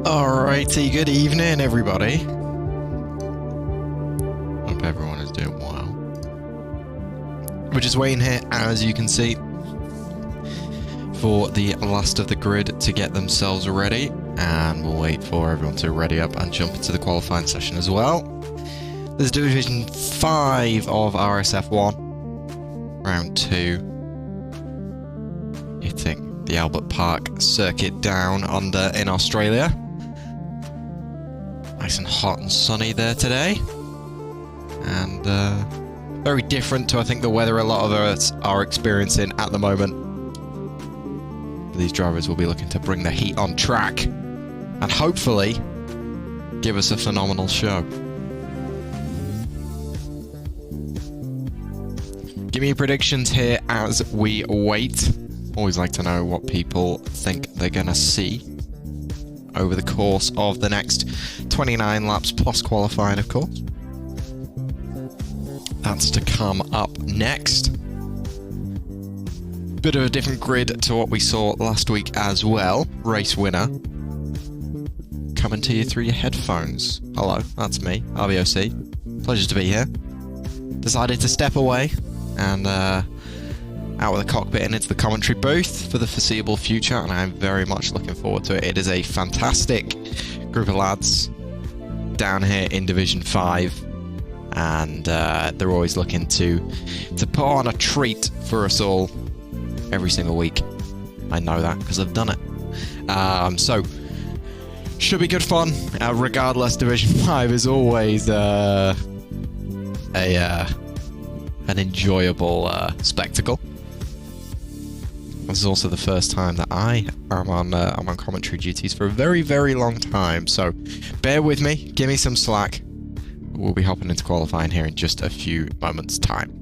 Alrighty, good evening, everybody. Hope everyone is doing well. We're just waiting here, as you can see, for the last of the grid to get themselves ready, and we'll wait for everyone to ready up and jump into the qualifying session as well. This is Division 5 of RSF1, Round 2, hitting the Albert Park circuit down under in Australia. Nice and hot and sunny there today, and very different to I think the weather a lot of us are experiencing at the moment. These drivers will be looking to bring the heat on track and hopefully give us a phenomenal show. Give me your predictions here as we wait. Always like to know what people think they're gonna see over the course of the next 29 laps plus qualifying, of course. That's to come up next. Bit of a different grid to what we saw last week as well. Race winner coming to you through your headphones. Hello, that's me, RBOC. Pleasure to be here. Decided to step away and out of the cockpit and into the commentary booth for the foreseeable future, and I'm very much looking forward to it. It is a fantastic group of lads down here in Division 5, and they're always looking to put on a treat for us all every single week. I know that because I've done it. So should be good fun. Regardless, Division 5 is always an enjoyable spectacle. This is also the first time that I'm on commentary duties for a very, very long time, so bear with me, give me some slack. We'll be hopping into qualifying here in just a few moments' time.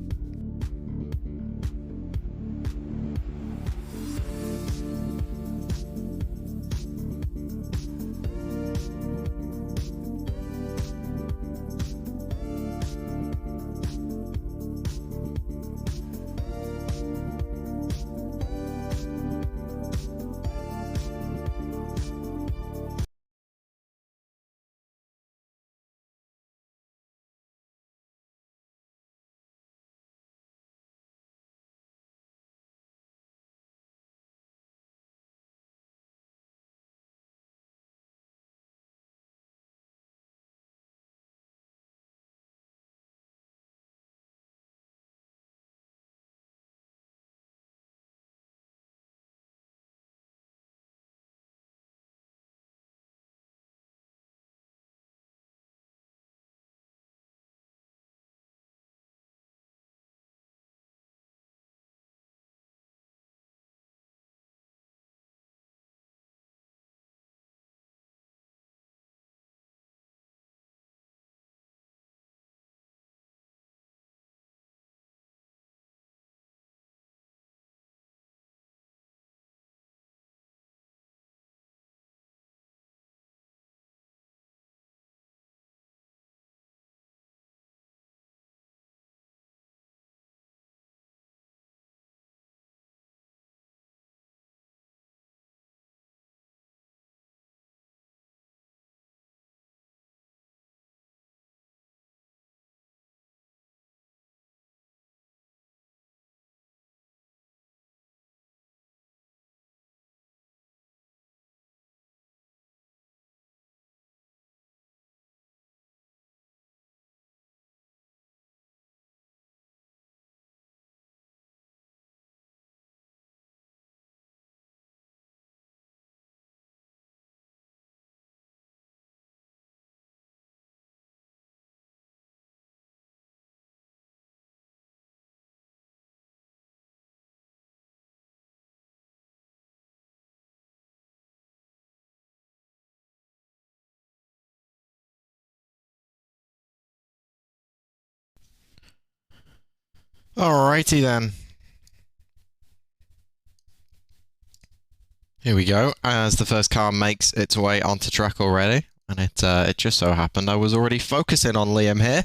Alrighty then. Here we go, as the first car makes its way onto track already, and it just so happened I was already focusing on Liam here.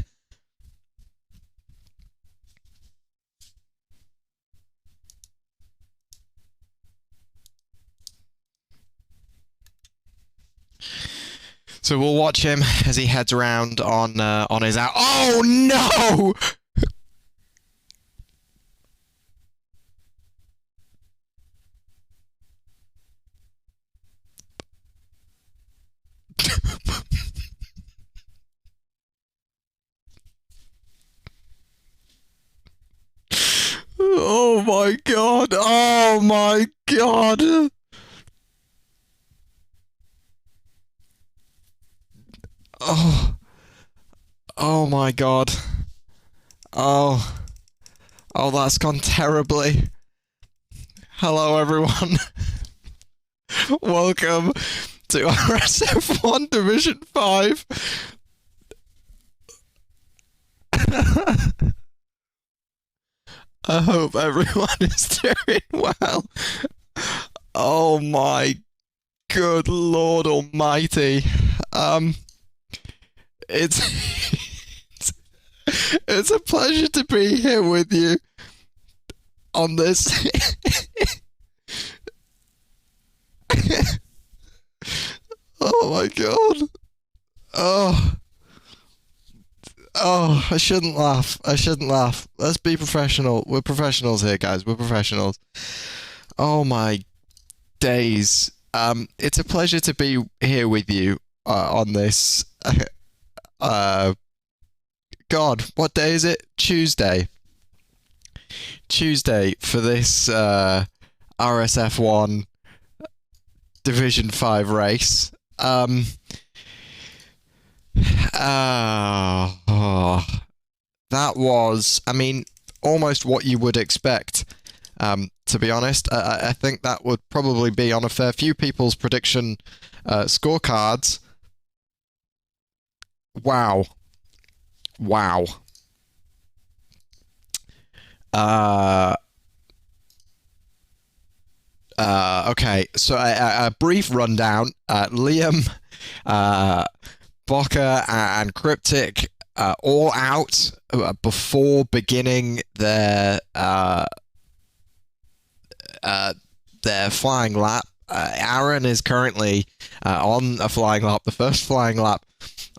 So we'll watch him as he heads around on his out. Oh no! Oh my god! Oh my god! Oh. Oh my god. Oh. Oh, that's gone terribly. Hello, everyone. Welcome to RSF1 Division 5. I hope everyone is doing well. Oh my good Lord Almighty. It's a pleasure to be here with you on this. Oh my god. Oh, I shouldn't laugh. I shouldn't laugh. Let's be professional. We're professionals here, guys. We're professionals. Oh my days. It's a pleasure to be here with you on this. God, what day is it? Tuesday. Tuesday for this RSF1 Division 5 race. That was, I mean, almost what you would expect. To be honest, I think that would probably be on a fair few people's prediction scorecards. Wow. Wow. Okay, so a brief rundown. Liam, Bocker, and Cryptic all out before beginning their flying lap. Aaron is currently on a flying lap, the first flying lap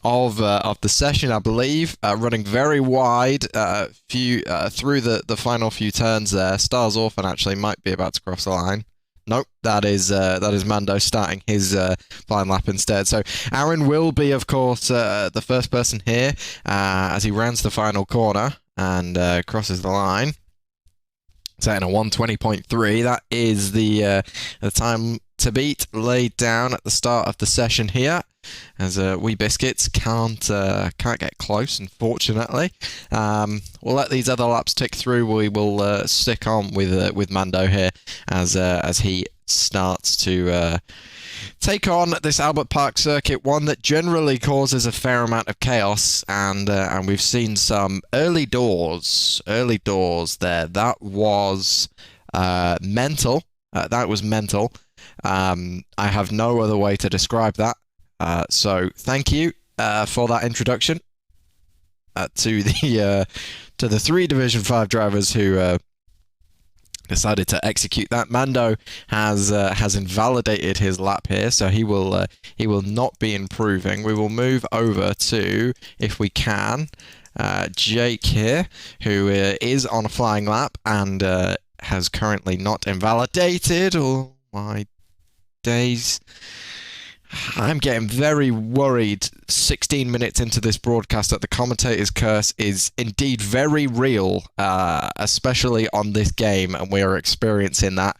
of the session, I believe, running very wide through the final few turns there. Stars Orphan actually might be about to cross the line. Nope, that is Mando starting his flying lap instead. So Aaron will be, of course, the first person here as he rounds the final corner and crosses the line. Setting a 1:20.3. That is the time to beat laid down at the start of the session here, as Wee Biscuits can't get close, unfortunately. We'll let these other laps tick through. We will stick on with Mando here as he starts to take on this Albert Park circuit, one that generally causes a fair amount of chaos, and we've seen some early doors there. That was mental. That was mental. I have no other way to describe that. So thank you for that introduction to the three Division 5 drivers who decided to execute that. Mando has invalidated his lap here, so he will not be improving. We will move over to, if we can, Jake here, who is on a flying lap and has currently not invalidated. Oh my days. I'm getting very worried 16 minutes into this broadcast that the commentator's curse is indeed very real, especially on this game, and we are experiencing that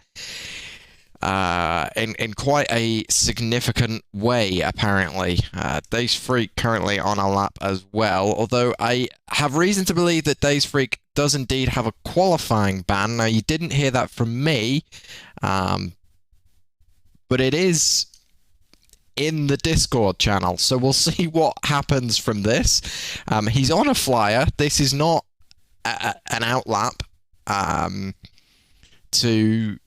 in quite a significant way, apparently. Days Freak currently on a lap as well, although I have reason to believe that Days Freak does indeed have a qualifying ban. Now, you didn't hear that from me, but it is in the Discord channel, so we'll see what happens from this. He's on a flyer. This is not an outlap to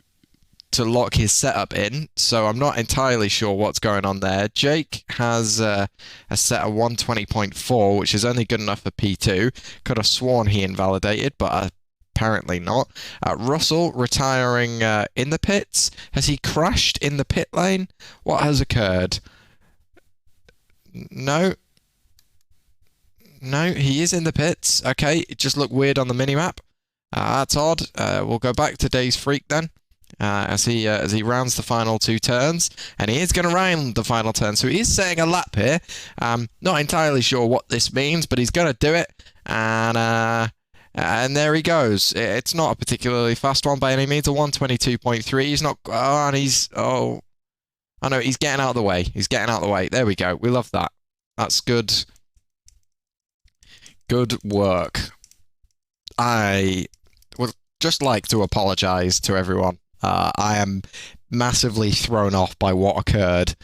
lock his setup in, so I'm not entirely sure what's going on there. Jake has a set of 120.4, which is only good enough for P2. Could have sworn he invalidated, but apparently not. Russell retiring in the pits. Has he crashed in the pit lane? What has occurred? No. No, he is in the pits. Okay, it just looked weird on the minimap. That's odd. We'll go back to Days Freak then. As he rounds the final 2 turns, and he is going to round the final turn, so he is setting a lap here. Not entirely sure what this means, but he's going to do it, and there he goes. It's not a particularly fast one by any means. A 122.3. He's not. Oh, and he's. Oh, I know he's getting out of the way. He's getting out of the way. There we go. We love that. That's good. Good work. I would just like to apologise to everyone. I am massively thrown off by what occurred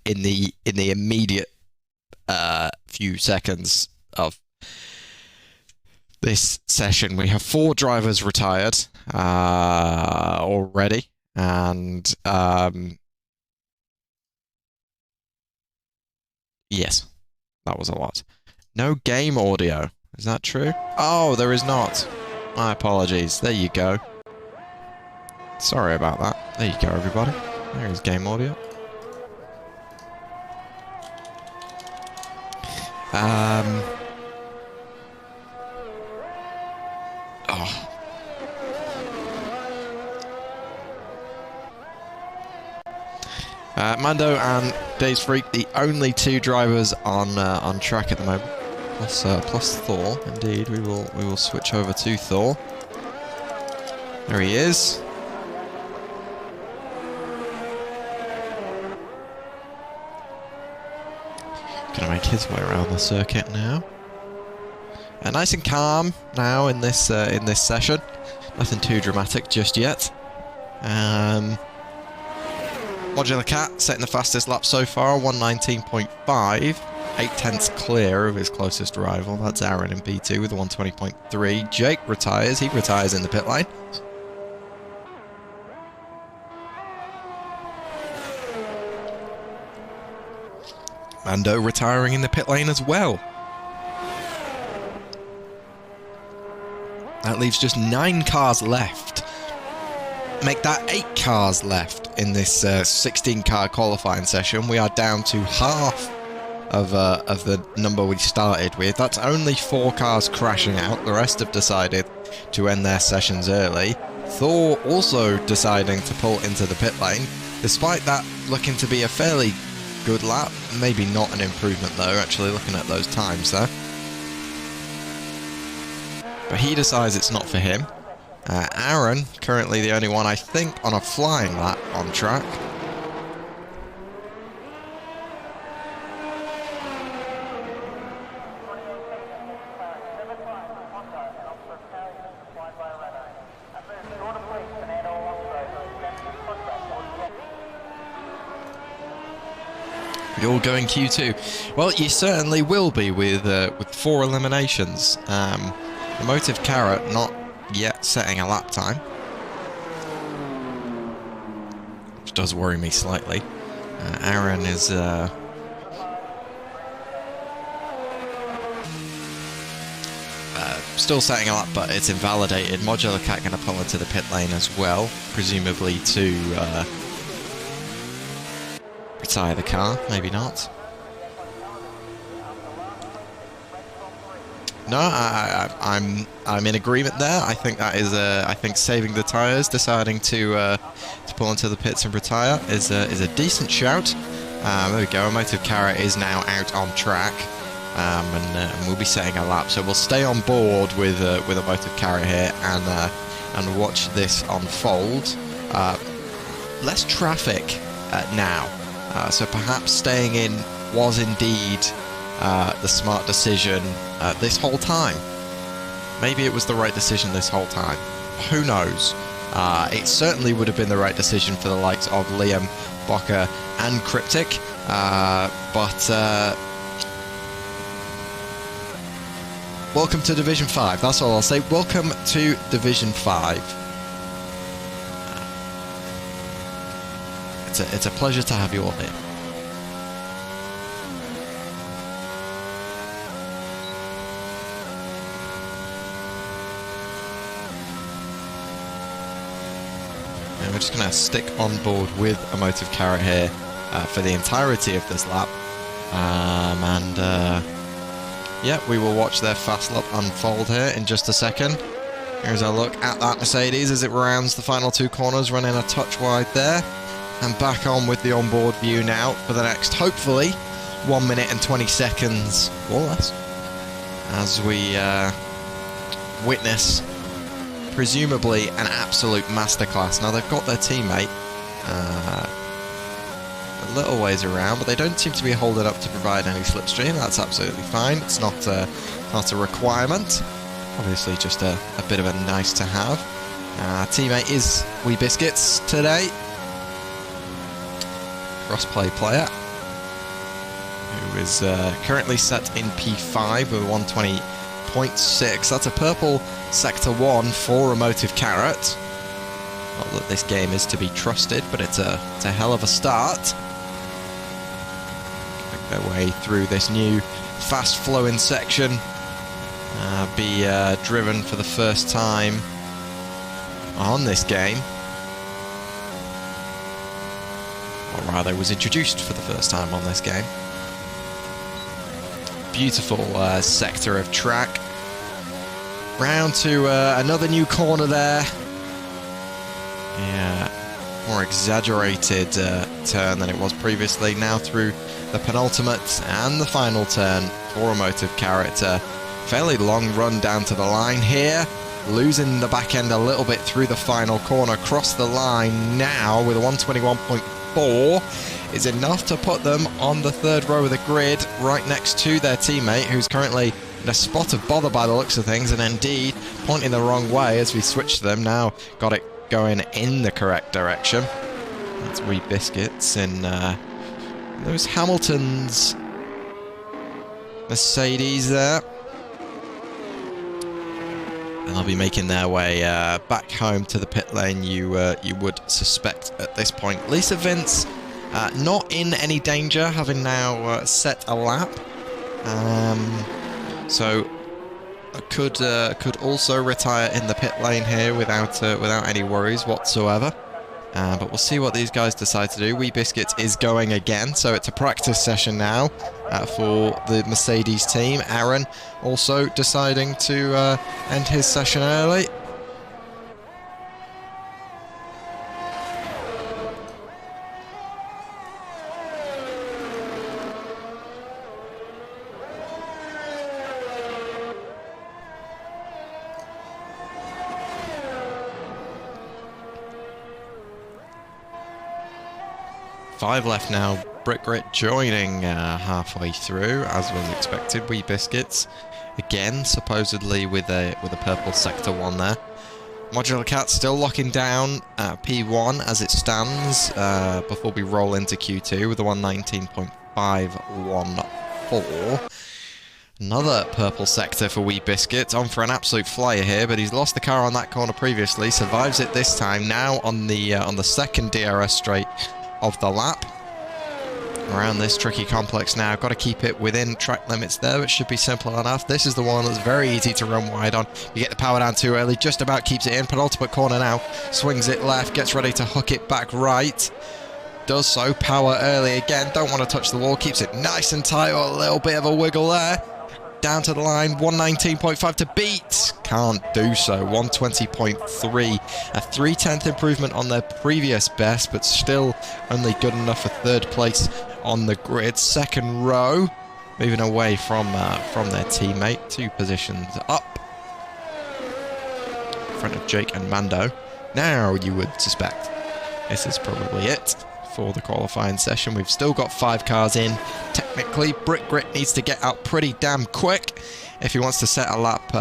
in the immediate few seconds of this session. We have 4 drivers retired already, and yes, that was a lot. No game audio. Is that true? Oh, there is not. My apologies. There you go. Sorry about that. There you go, everybody. There is game audio. Oh. Mando and Days Freak, the only 2 drivers on track at the moment. Plus Thor. Indeed, we will switch over to Thor. There he is. Gonna make his way around the circuit now. Nice and calm now in this session. Nothing too dramatic just yet. Modular Cat setting the fastest lap so far, 119.5. 8/10 clear of his closest rival. That's Aaron in P2 with a 120.3. Jake retires. He retires in the pit lane. Mando retiring in the pit lane as well. That leaves just 9 cars left. Make that 8 cars left in this 16-car qualifying session. We are down to half of the number we started with. That's only 4 cars crashing out. The rest have decided to end their sessions early. Thor also deciding to pull into the pit lane, despite that looking to be a fairly good lap. Maybe not an improvement though, actually looking at those times there. But he decides it's not for him. Aaron, currently the only one, I think, on a flying lap on track. You're going Q2. Well, you certainly will be with 4 eliminations. Emotive Carrot not yet setting a lap time, which does worry me slightly. Aaron is still setting a lap, but it's invalidated. Modular Cat going to pull into the pit lane as well, presumably to retire the car. Maybe not. No, I'm in agreement there. I think that is I think saving the tyres, deciding to pull into the pits and retire is a decent shout. There we go. Emotive Carrot is now out on track, and we'll be setting a lap. So we'll stay on board with Emotive Carrot here and watch this unfold. Less traffic now, so perhaps staying in was indeed the smart decision this whole time. Maybe it was the right decision this whole time. Who knows? It certainly would have been the right decision for the likes of Liam, Bocker, and Cryptic. welcome to Division 5. That's all I'll say. Welcome to Division 5. It's a pleasure to have you all here. And we're just going to stick on board with a motive carrot here for the entirety of this lap. Yeah, we will watch their fast lap unfold here in just a second. Here's a look at that Mercedes as it rounds the final two corners, running a touch wide there. And back on with the onboard view now for the next, hopefully, 1 minute and 20 seconds or less. As we witness, presumably, an absolute masterclass. Now, they've got their teammate a little ways around, but they don't seem to be holding up to provide any slipstream. That's absolutely fine. It's not a requirement. Obviously, just a bit of a nice to have. Teammate is Wee Biscuits today. Crossplay player, who is currently set in P5 with 120.6. That's a purple Sector 1 for a motive carrot. Not that this game is to be trusted, but it's a hell of a start. Make their way through this new fast-flowing section. Be driven for the first time on this game. Or rather, was introduced for the first time on this game. Beautiful sector of track. Round to another new corner there. Yeah, more exaggerated turn than it was previously. Now through the penultimate and the final turn for a motive carrot. Fairly long run down to the line here. Losing the back end a little bit through the final corner. Across the line now with a 121.4 is enough to put them on the third row of the grid, right next to their teammate, who's currently in a spot of bother by the looks of things, and indeed pointing the wrong way as we switch them. Now got it going in the correct direction. That's Wee Biscuits in those Hamilton's Mercedes there. And they'll be making their way back home to the pit lane, you would suspect at this point. Lisa Vince not in any danger, having now set a lap. So could also retire in the pit lane here without any worries whatsoever. But we'll see what these guys decide to do. Wee Biscuits is going again, so it's a practice session now for the Mercedes team. Aaron also deciding to end his session early. Five left now. Brick Grit joining halfway through, as was expected. Wee Biscuits again, supposedly with a purple sector 1 there. Modular Cat still locking down P1 as it stands before we roll into Q2 with a 119.514. Another purple sector for Wee Biscuit, on for an absolute flyer here, but he's lost the car on that corner previously, survives it this time. Now on the second DRS straight of the lap. Around this tricky complex now, got to keep it within track limits there, which should be simple enough. This is the one that's very easy to run wide on. You get the power down too early, just about keeps it in. Penultimate corner now, swings it left, gets ready to hook it back right. Does so, power early again, don't want to touch the wall, keeps it nice and tight, a little bit of a wiggle there. Down to the line, 119.5 to beat. Can't do so, 120.3. A 3/10 improvement on their previous best, but still only good enough for third place on the grid. Second row, moving away from their teammate, 2 positions up. In front of Jake and Mando. Now you would suspect this is probably it for the qualifying session. We've still got 5 cars in. Technically, Brick Grit needs to get out pretty damn quick if he wants to set a lap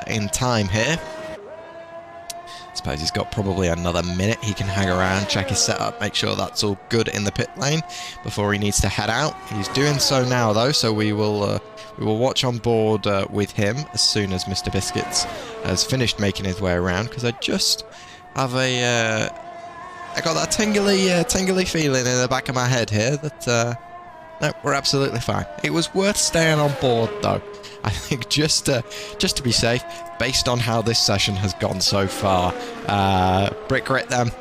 in time here. Suppose he's got probably another minute he can hang around, check his setup, make sure that's all good in the pit lane before he needs to head out. He's doing so now though, so we will watch on board with him as soon as Mr. Biscuits has finished making his way around, because I just have I got that tingly feeling in the back of my head here that no, we're absolutely fine. It was worth staying on board though. I think just to be safe, based on how this session has gone so far. Brick Grit then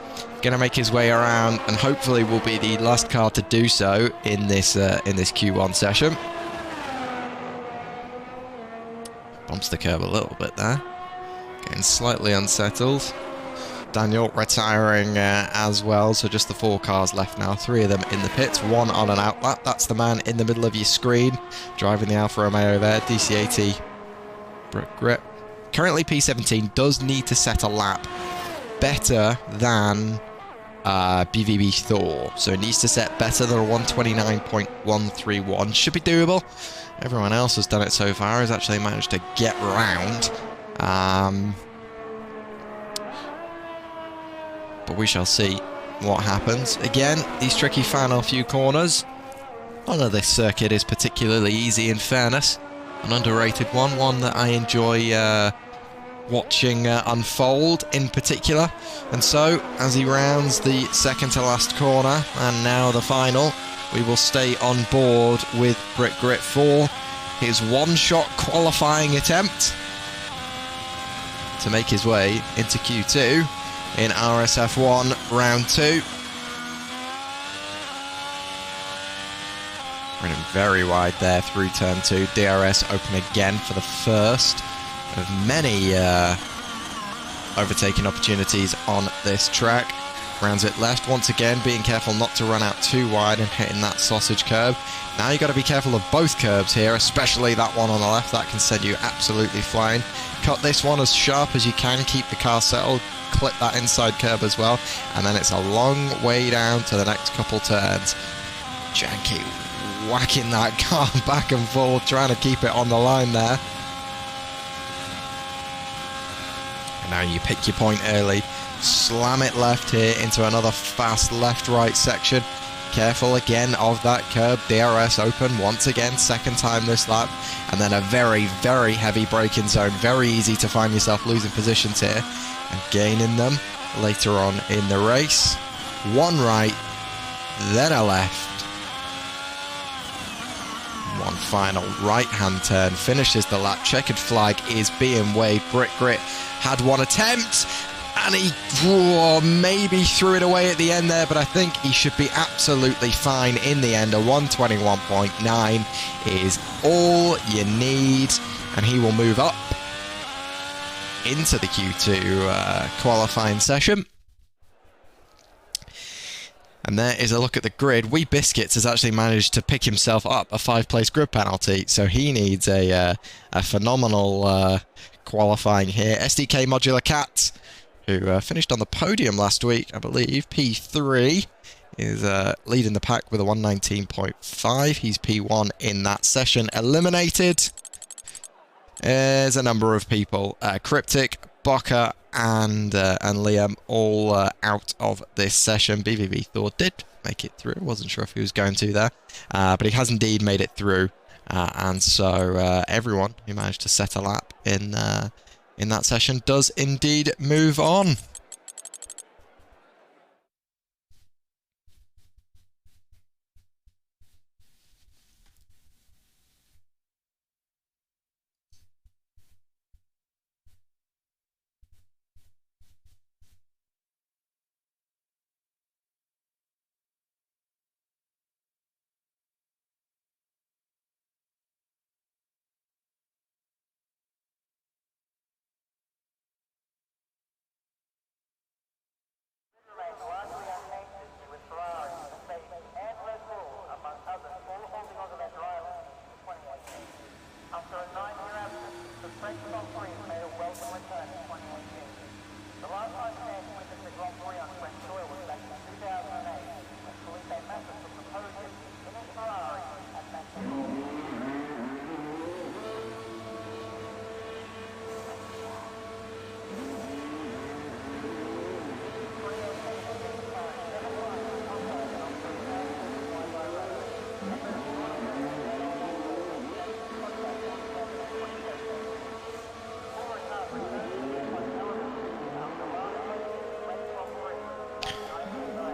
gonna make his way around, and hopefully will be the last car to do so in this Q1 session. Bumps the curb a little bit there, getting slightly unsettled. Daniel retiring as well, so just the 4 cars left now, 3 of them in the pits, 1 on an outlap. That's the man in the middle of your screen, driving the Alfa Romeo there, DC80 Brick Grit. Currently P17 does need to set a lap better than BVB Thor, so it needs to set better than a 129.131. Should be doable. Everyone else has done it so far, has actually managed to get round. But we shall see what happens. Again, these tricky final few corners. None of this circuit is particularly easy, in fairness. An underrated one that I enjoy watching unfold in particular. And so, as he rounds the second to last corner, and now the final, we will stay on board with Brick Grit for his one-shot qualifying attempt to make his way into Q2 in RSF1 round 2. Running very wide there through turn 2. DRS open again for the first of many overtaking opportunities on this track. Rounds it left once again, being careful not to run out too wide and hitting that sausage curb. Now you've got to be careful of both curbs here, especially that one on the left. That can send you absolutely flying. Cut this one as sharp as you can, keep the car settled, clip that inside curb as well, and then it's a long way down to the next couple turns. Janky whacking that car back and forth, trying to keep it on the line there. And now you pick your point early, slam it left here into another fast left-right section. Careful again of that curb, DRS open once again, second time this lap, and then a very, very heavy braking zone. Very easy to find yourself losing positions here and gaining them later on in the race. One right, then a left. One final right-hand turn finishes the lap. Checkered flag is being waved. Brick Grit had one attempt, and he maybe threw it away at the end there, but I think he should be absolutely fine in the end. A 121.9 is all you need, and he will move up into the Q2 qualifying session. And there is a look at the grid. Wee Biscuits has actually managed to pick himself up a 5-place grid penalty, so he needs a phenomenal qualifying here. SDK Modular Cat, who finished on the podium last week, I believe, P3, is leading the pack with a 119.5. He's P1 in that session. Eliminated. There's a number of people. Cryptic, Bocker, and Liam all out of this session. BVB Thor did make it through. Wasn't sure if he was going to there, but he has indeed made it through. And so everyone who managed to set a lap in that session does indeed move on.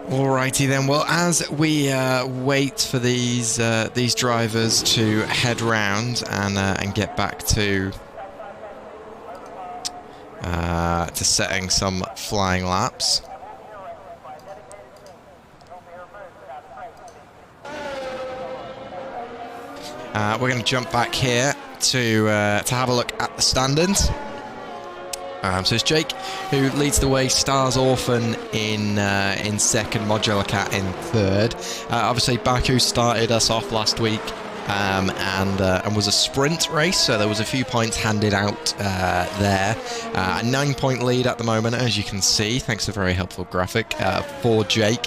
Alrighty then. Well, as we wait for these drivers to head round and get back to setting some flying laps. We're going to jump back here to have a look at the standings. So it's Jake who leads the way, Stars Orphan in second, Modular Cat in third. Obviously, Baku started us off last week and was a sprint race, so there was a few points handed out there. A 9-point lead at the moment, as you can see, thanks to a very helpful graphic for Jake,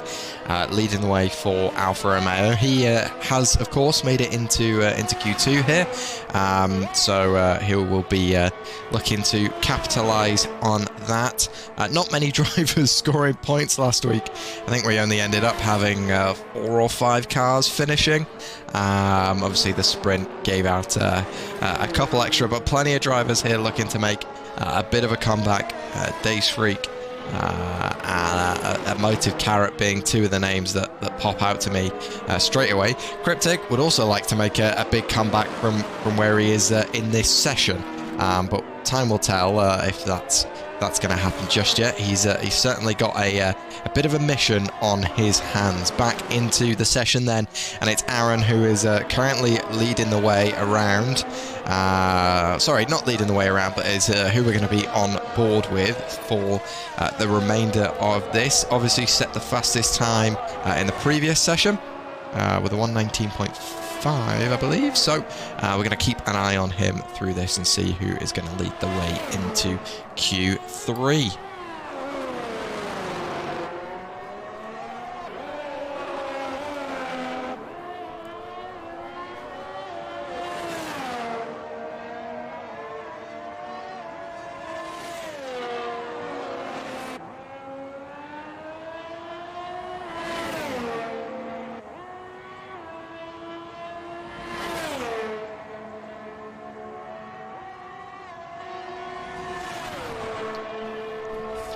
leading the way for Alfa Romeo. He has, of course, made it into Q2 here, so he will be looking to capitalise on that. Not many drivers scoring points last week. I think we only ended up having 4 or 5 cars finishing. Obviously, the sprint gave out a couple extra, but plenty of drivers here looking to make a bit of a comeback. Days Freak and a Motive Carrot being two of the names that pop out to me straight away. Cryptic would also like to make a big comeback from where he is in this session, but time will tell if that's going to happen just yet. He's certainly got a bit of a mission on his hands. Back into the session then, and it's Aaron who is currently leading the way around. Sorry, not leading the way around, but is who we're going to be on board with for the remainder of this. Obviously set the fastest time in the previous session with a 1:19.5. I believe, so we're going to keep an eye on him through this and see who is going to lead the way into Q3.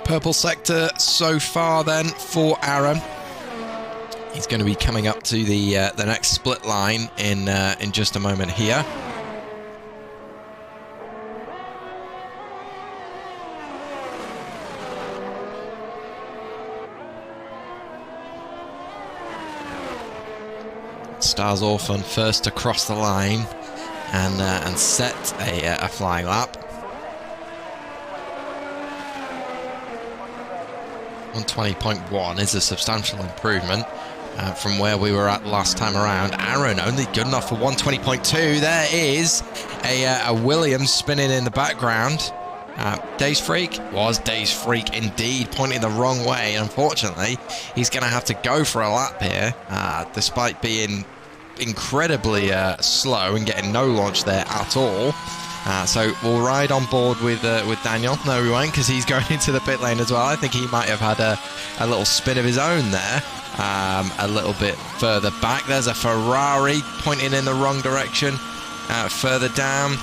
Purple sector so far then for Aaron. He's going to be coming up to the next split line in just a moment here. Stars Orphan first to cross the line and set a flying lap. 120.1 is a substantial improvement from where we were at last time around. Aaron only good enough for 120.2. There is a Williams spinning in the background. Days Freak was Days Freak indeed, pointing the wrong way. Unfortunately, he's going to have to go for a lap here, despite being incredibly slow and getting no launch there at all. So we'll ride on board with Daniel. No, we won't, because he's going into the pit lane as well. I think he might have had a little spin of his own there, a little bit further back. There's a Ferrari pointing in the wrong direction further down.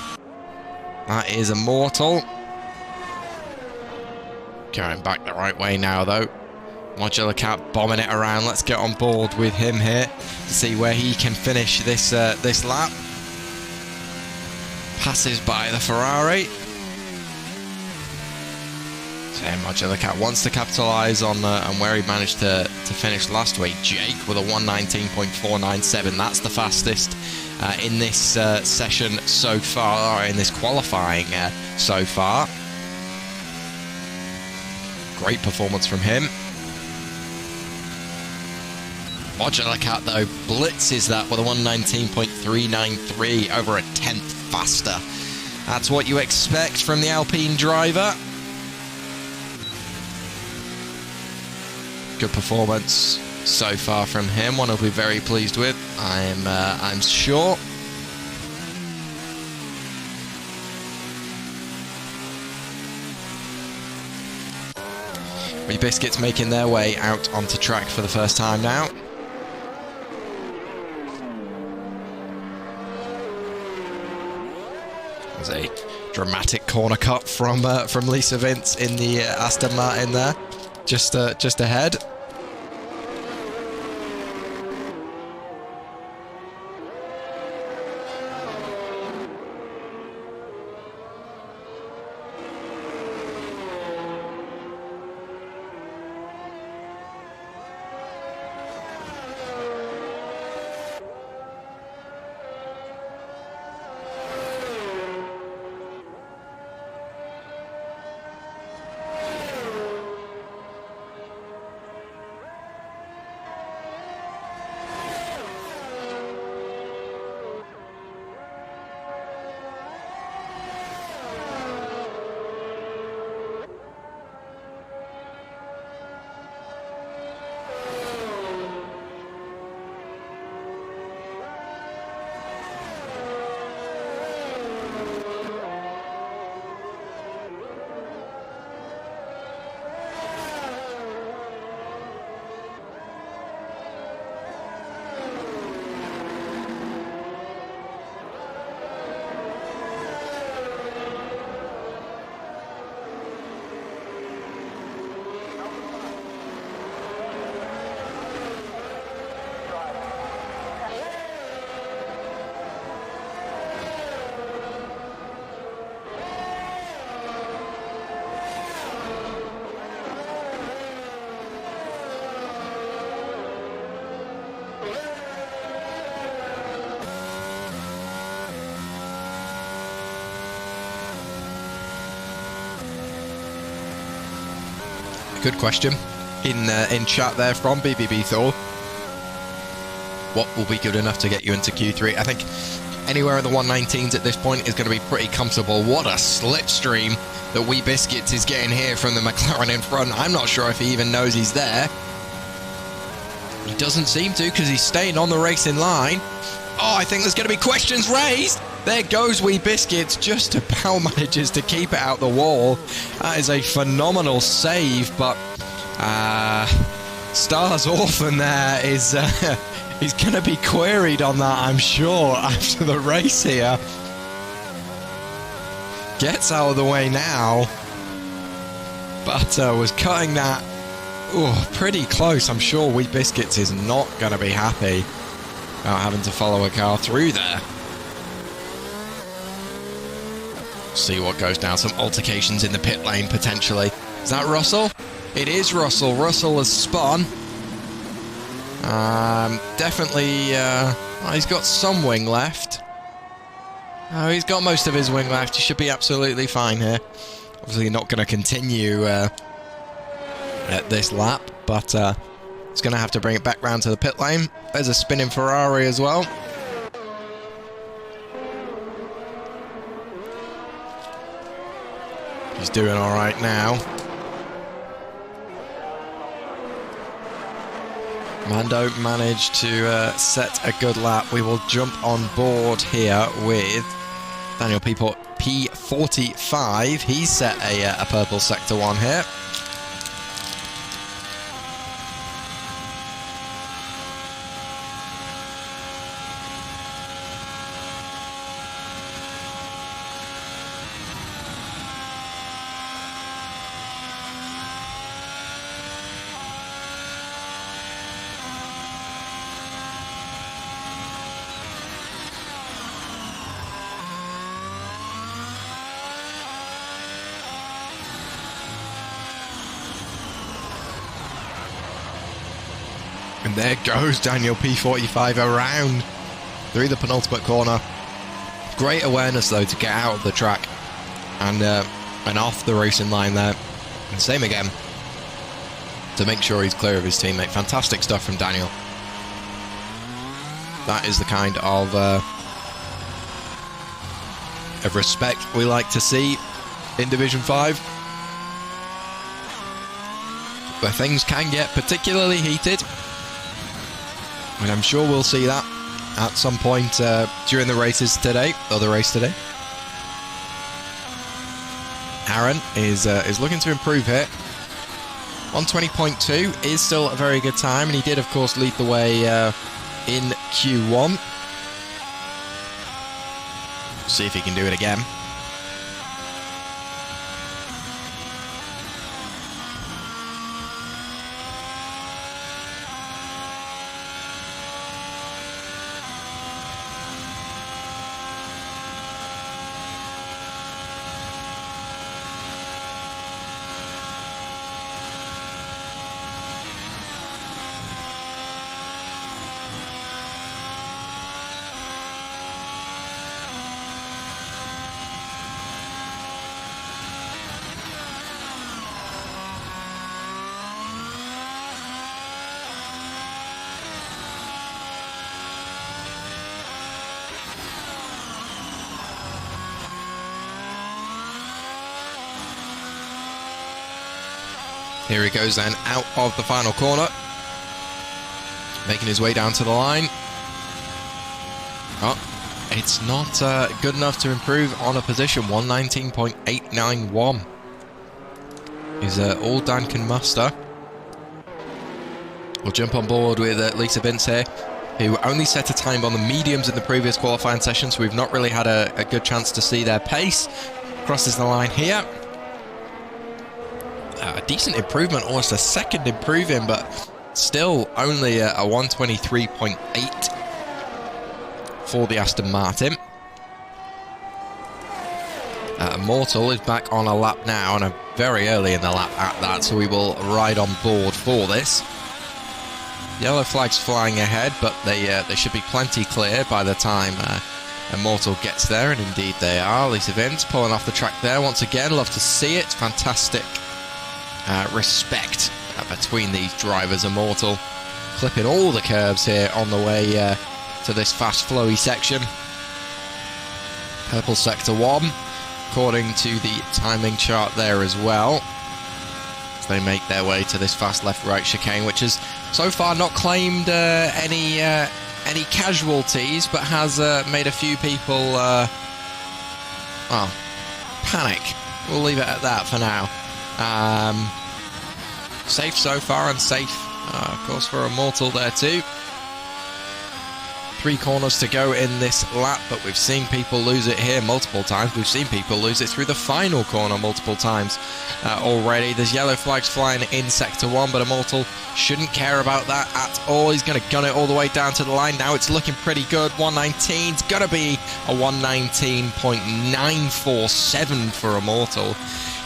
That is Immortal. Going back the right way now, though. Modular Cat bombing it around. Let's get on board with him here to see where he can finish this lap. Passes by the Ferrari. So Modular Cat wants to capitalise on where he managed to finish last week. Jake with a 1:19.497. That's the fastest in this session so far, or in this qualifying so far. Great performance from him. Modular Cat, though, blitzes that with a 1:19.393, over a tenth faster. That's what you expect from the Alpine driver. Good performance so far from him. One he'll be very pleased with, I'm sure. Wee Biscuits making their way out onto track for the first time now. There's a dramatic corner cut from Lisa Vince in the Aston Martin there, just ahead. Good question in chat there from BBB Thor. What will be good enough to get you into Q3? I think anywhere in the 119s at this point is going to be pretty comfortable. What a slipstream that Wee Biscuits is getting here from the McLaren in front. I'm not sure if he even knows he's there. He doesn't seem to, because he's staying on the racing line. Oh, I think there's going to be questions raised. There goes Wee Biscuits, just about manages to keep it out the wall. That is a phenomenal save, but Star's Orphan there is... he's going to be queried on that, I'm sure, after the race here. Gets out of the way now. But was cutting that pretty close. I'm sure Wee Biscuits is not going to be happy about having to follow a car through there. See what goes down. Some altercations in the pit lane, potentially. Is that Russell? It is Russell. Russell has spun. Definitely, he's got some wing left. Oh, he's got most of his wing left. He should be absolutely fine here. Obviously not going to continue at this lap, but he's going to have to bring it back round to the pit lane. There's a spinning Ferrari as well. He's doing all right now. Mando managed to set a good lap. We will jump on board here with Daniel P45. He's set a purple sector 1 here. And there goes Daniel P45 around through the penultimate corner. Great awareness, though, to get out of the track and off the racing line there. And same again to make sure he's clear of his teammate. Fantastic stuff from Daniel. That is the kind of respect we like to see in Division 5, where things can get particularly heated. And I'm sure we'll see that at some point during the races today, or the race today. Aaron is looking to improve here. 120.2 is still a very good time, and he did, of course, lead the way in Q1. See if he can do it again. Here he goes then, out of the final corner. Making his way down to the line. Oh, it's not good enough to improve on a position. 119.891 is all Dan can muster. We'll jump on board with Lisa Vince here, who only set a time on the mediums in the previous qualifying session, so we've not really had a good chance to see their pace. Crosses the line here. A decent improvement, almost a second improving, but still only a 123.8 for the Aston Martin. Mortal is back on a lap now, and very early in the lap at that, so we will ride on board for this. Yellow flags flying ahead, but they should be plenty clear by the time Immortal gets there, and indeed they are. Lisa Vince pulling off the track there once again. Love to see it. Fantastic respect between these drivers. Immortal clipping all the curves here on the way to this fast flowy section. Purple sector 1, according to the timing chart there as well, as they make their way to this fast left-right chicane, which has so far not claimed any casualties, but has made a few people well, panic. We'll leave it at that for now. Safe so far, and safe of course for Immortal there too. 3 corners to go in this lap, but we've seen people lose it here multiple times. We've seen people lose it through the final corner multiple times already. There's yellow flags flying in Sector 1, but Immortal shouldn't care about that at all. He's going to gun it all the way down to the line. Now it's looking pretty good. 119. It's going to be a 119.947 for Immortal.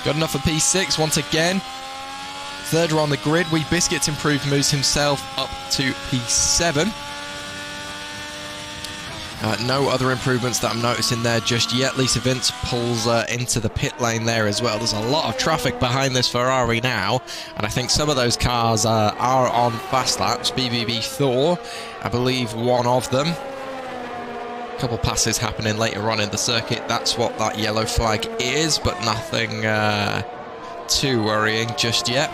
Good enough for P6 once again. Third on the grid. Wee Biscuits improved, moves himself up to P7. No other improvements that I'm noticing there just yet. Lisa Vince pulls into the pit lane there as well. There's a lot of traffic behind this Ferrari now, and I think some of those cars are on fast laps. BBB Thor, I believe one of them. A couple passes happening later on in the circuit. That's what that yellow flag is, but nothing too worrying just yet.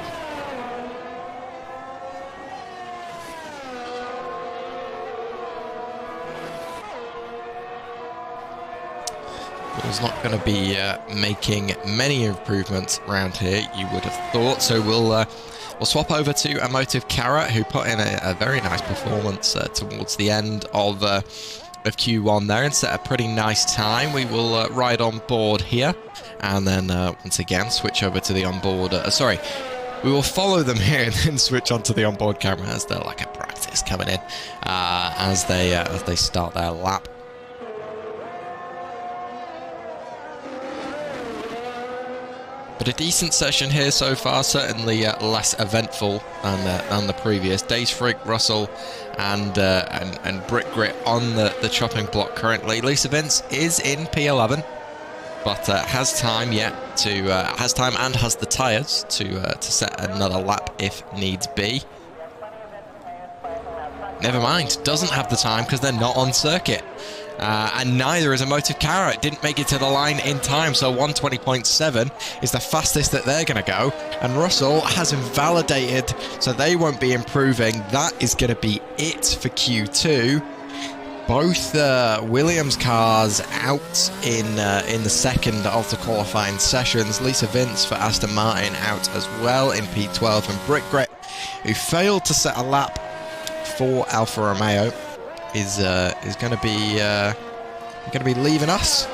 Is not going to be making many improvements around here, you would have thought. So we'll swap over to Emotive Carrot, who put in a very nice performance towards the end of Q1 there and set a pretty nice time. We will ride on board here, and then once again switch over to the onboard. Sorry, we will follow them here and then switch onto the onboard camera as they're like a practice coming in as they start their lap. But a decent session here so far, certainly less eventful than the previous. Days Frigg, Russell, and Brick Grit on the chopping block currently. Lisa Vince is in P11, but has time yet to has time and has the tyres to set another lap if needs be. Never mind, doesn't have the time because they're not on circuit. And neither is Emotive Carrot. Didn't make it to the line in time, so 120.7 is the fastest that they're going to go. And Russell has invalidated, so they won't be improving. That is going to be it for Q2. Both Williams cars out in the second of the qualifying sessions. Lisa Vince for Aston Martin out as well in P12, and Brick Grit, who failed to set a lap for Alfa Romeo, is going to be leaving us.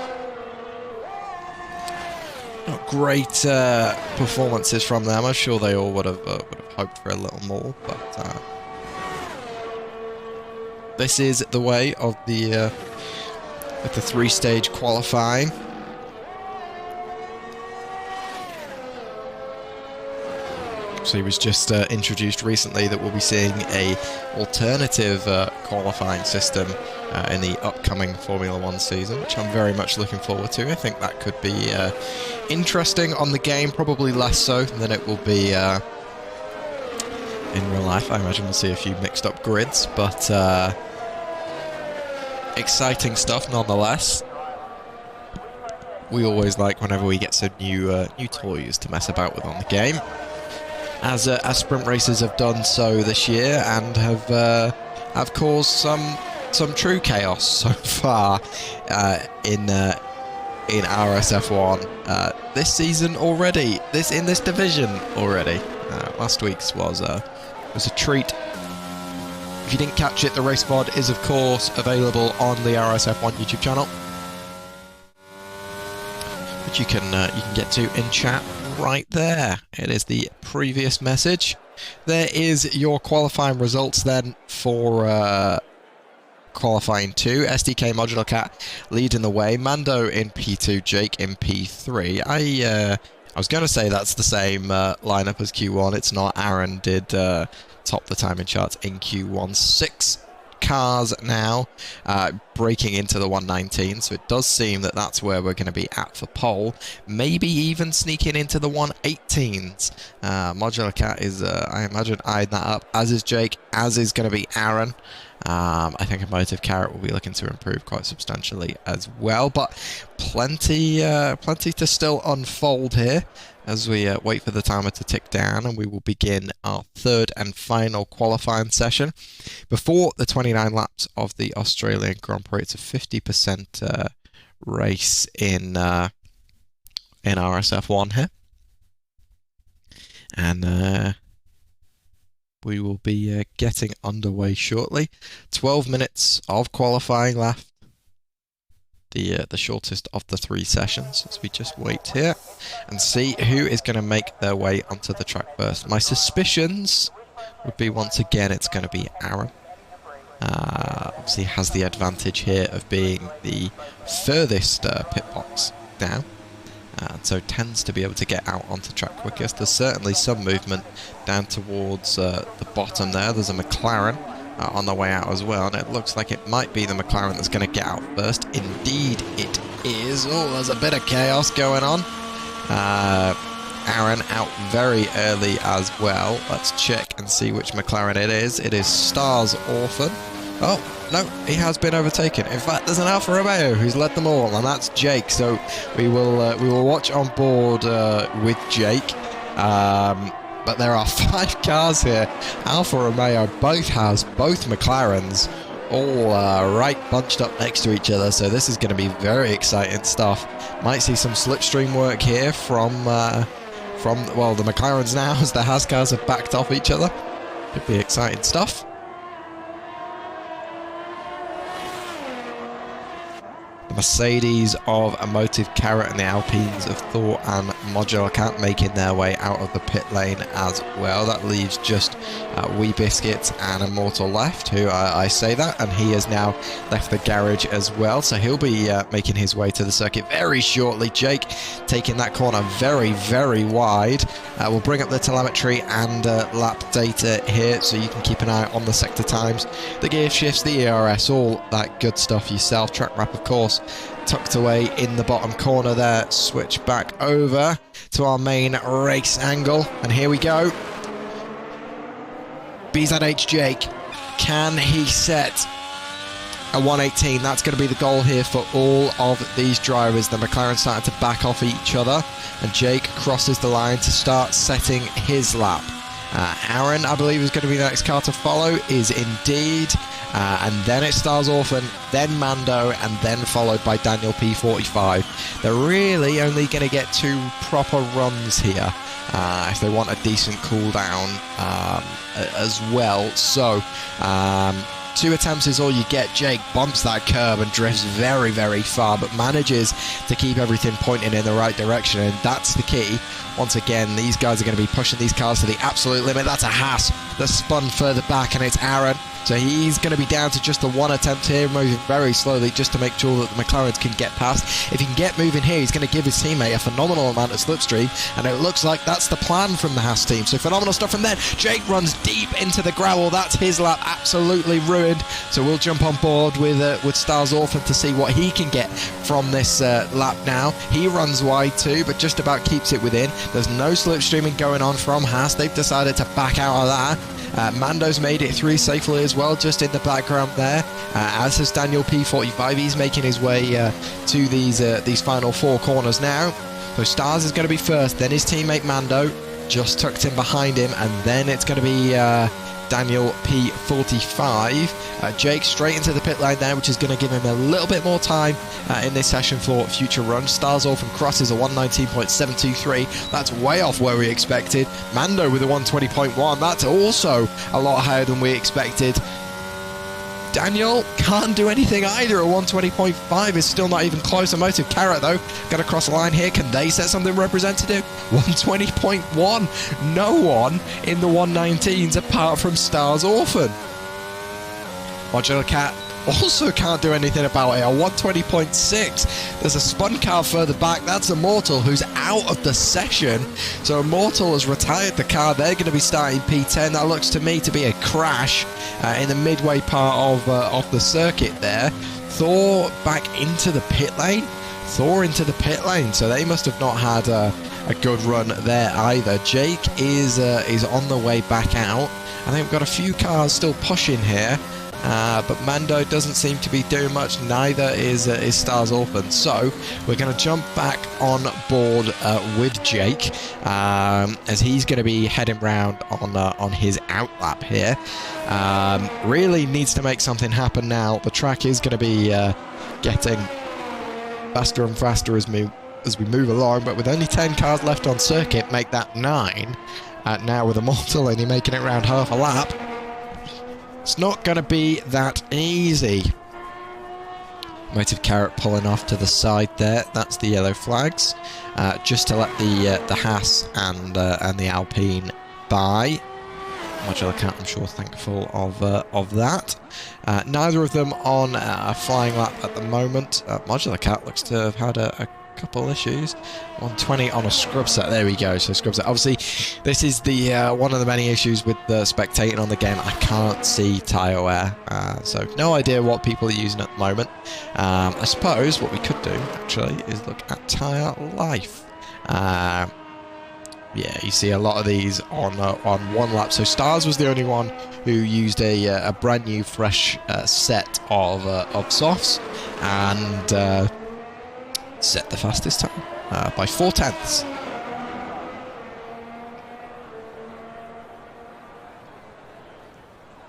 Not great performances from them. I'm sure they all would have hoped for a little more, but this is the way of the 3-stage qualifying. So he was just introduced recently that we'll be seeing a alternative qualifying system in the upcoming Formula 1 season, which I'm very much looking forward to. I think that could be interesting on the game, probably less so than it will be in real life. I imagine we'll see a few mixed up grids, but exciting stuff nonetheless. We always like whenever we get some new toys to mess about with on the game, as sprint racers have done so this year and have caused some true chaos so far in RSF1 this season already. In this division already. Last week's was a treat. If you didn't catch it, the race VOD is of course available on the RSF1 YouTube channel, which you can get to in chat right there. It is the previous message. There is your qualifying results then for qualifying 2. SDK Modular Cat leading the way. Mando in P2, Jake in P3. I was going to say that's the same lineup as Q1. It's not. Aaron did top the timing charts in Q1. 6 cars now breaking into the 119, so it does seem that that's where we're going to be at for pole. Maybe even sneaking into the 118s. Modular Cat is, I imagine, eyeing that up, as is Jake, as is going to be Aaron. I think Emotive Carrot will be looking to improve quite substantially as well, but plenty to still unfold here as we wait for the timer to tick down, and we will begin our third and final qualifying session before the 29 laps of the Australian Grand Prix. It's a 50% race in RSF1 here, and we will be getting underway shortly. 12 minutes of qualifying left. The shortest of the 3 sessions, as we just wait here and see who is going to make their way onto the track first. My suspicions would be, once again, it's going to be Aaron. Obviously has the advantage here of being the furthest pit box down, so tends to be able to get out onto track quickest. There's certainly some movement down towards the bottom there. There's a McLaren on the way out as well, and it looks like it might be the McLaren that's going to get out first. Indeed it is. Oh, there's a bit of chaos going on. Aaron out very early as well. Let's check and see which McLaren it is. It is Stars Orphan. Oh, no, he has been overtaken. In fact, there's an Alfa Romeo who's led them all, and that's Jake. So we will watch on board with Jake. But there are 5 cars here. Alfa Romeo both McLarens, all right bunched up next to each other. So this is going to be very exciting stuff. Might see some slipstream work here from well, the McLarens now, as the Haas cars have backed off each other. Could be exciting stuff. The Mercedes of Emotive Carrot and the Alpines of Thor and Modular Cat making their way out of the pit lane as well. That leaves just Wee Biscuits and Immortal left, who I say that, and he has now left the garage as well, so he'll be making his way to the circuit very shortly. Jake taking that corner very, very wide. We'll bring up the telemetry and lap data here, so you can keep an eye on the sector times, the gear shifts, the ERS, all that good stuff yourself. Track map, of course, tucked away in the bottom corner there. Switch back over to our main race angle, and here we go. BZH Jake, can he set a 118? That's going to be the goal here for all of these drivers. The McLaren starting to back off each other, and Jake crosses the line to start setting his lap. Aaron, I believe, is going to be the next car to follow, is indeed. And then it Stars Orphan, then Mando, and then followed by Daniel P45. They're really only going to get 2 proper runs here if they want a decent cooldown as well. So 2 attempts is all you get. Jake bumps that curb and drifts very, very far, but manages to keep everything pointing in the right direction, and that's the key. Once again, these guys are going to be pushing these cars to the absolute limit. That's a Haas that's spun further back, and it's Aaron. So he's going to be down to just the 1 attempt here, moving very slowly just to make sure that the McLarens can get past. If he can get moving here, he's going to give his teammate a phenomenal amount of slipstream, and it looks like that's the plan from the Haas team. So phenomenal stuff from there. Jake runs deep into the gravel. That's his lap absolutely ruined. So we'll jump on board with Stars Orphan to see what he can get from this lap now. He runs wide too, but just about keeps it within. There's no slipstreaming going on from Haas. They've decided to back out of that. Mando's made it through safely as well, just in the background there, as has Daniel P45. He's making his way to these final 4 corners now. So Stars is going to be first, then his teammate Mando, just tucked in behind him, and then it's going to be Daniel P45. Jake straight into the pit lane there, which is going to give him a little bit more time in this session for future runs. Stars Orphan crosses a 119.723. That's way off where we expected. Mando with a 120.1. That's also a lot higher than we expected. Daniel can't do anything either. A 120.5 is still not even close. Emotive Carrot, though, going to cross the line here. Can they set something representative? 120.1. No one in the 119s apart from Stars Orphan. Modular Cat also can't do anything about it. A 120.6. There's a spun car further back. That's Immortal, who's out of the session. So Immortal has retired the car. They're going to be starting P10. That looks to me to be a crash in the midway part of the circuit there. Thor back into the pit lane. So they must have not had a good run there either. Jake is on the way back out. I think we've got a few cars still pushing here, but Mando doesn't seem to be doing much. Neither is Stars Orphan. So we're going to jump back on board with Jake as he's going to be heading round on his out lap here. Really needs to make something happen now. The track is going to be getting faster and faster as we move along, but with only 10 cars left on circuit, make that 9. Now with Immortal only making it around half a lap, it's not going to be that easy. Motive Carrot pulling off to the side there. That's the yellow flags, just to let the Haas and the Alpine by. Modular Cat, I'm sure, thankful of that. Neither of them on a flying lap at the moment. Modular Cat looks to have had a couple issues. 120 on a scrub set. There we go. So scrub set. Obviously, this is the one of the many issues with the spectating on the game. I can't see tyre wear, so no idea what people are using at the moment. I suppose what we could do actually is look at tyre life. Yeah, you see a lot of these on one lap. So Stars was the only one who used a brand new, fresh set of softs and set the fastest time by 0.4.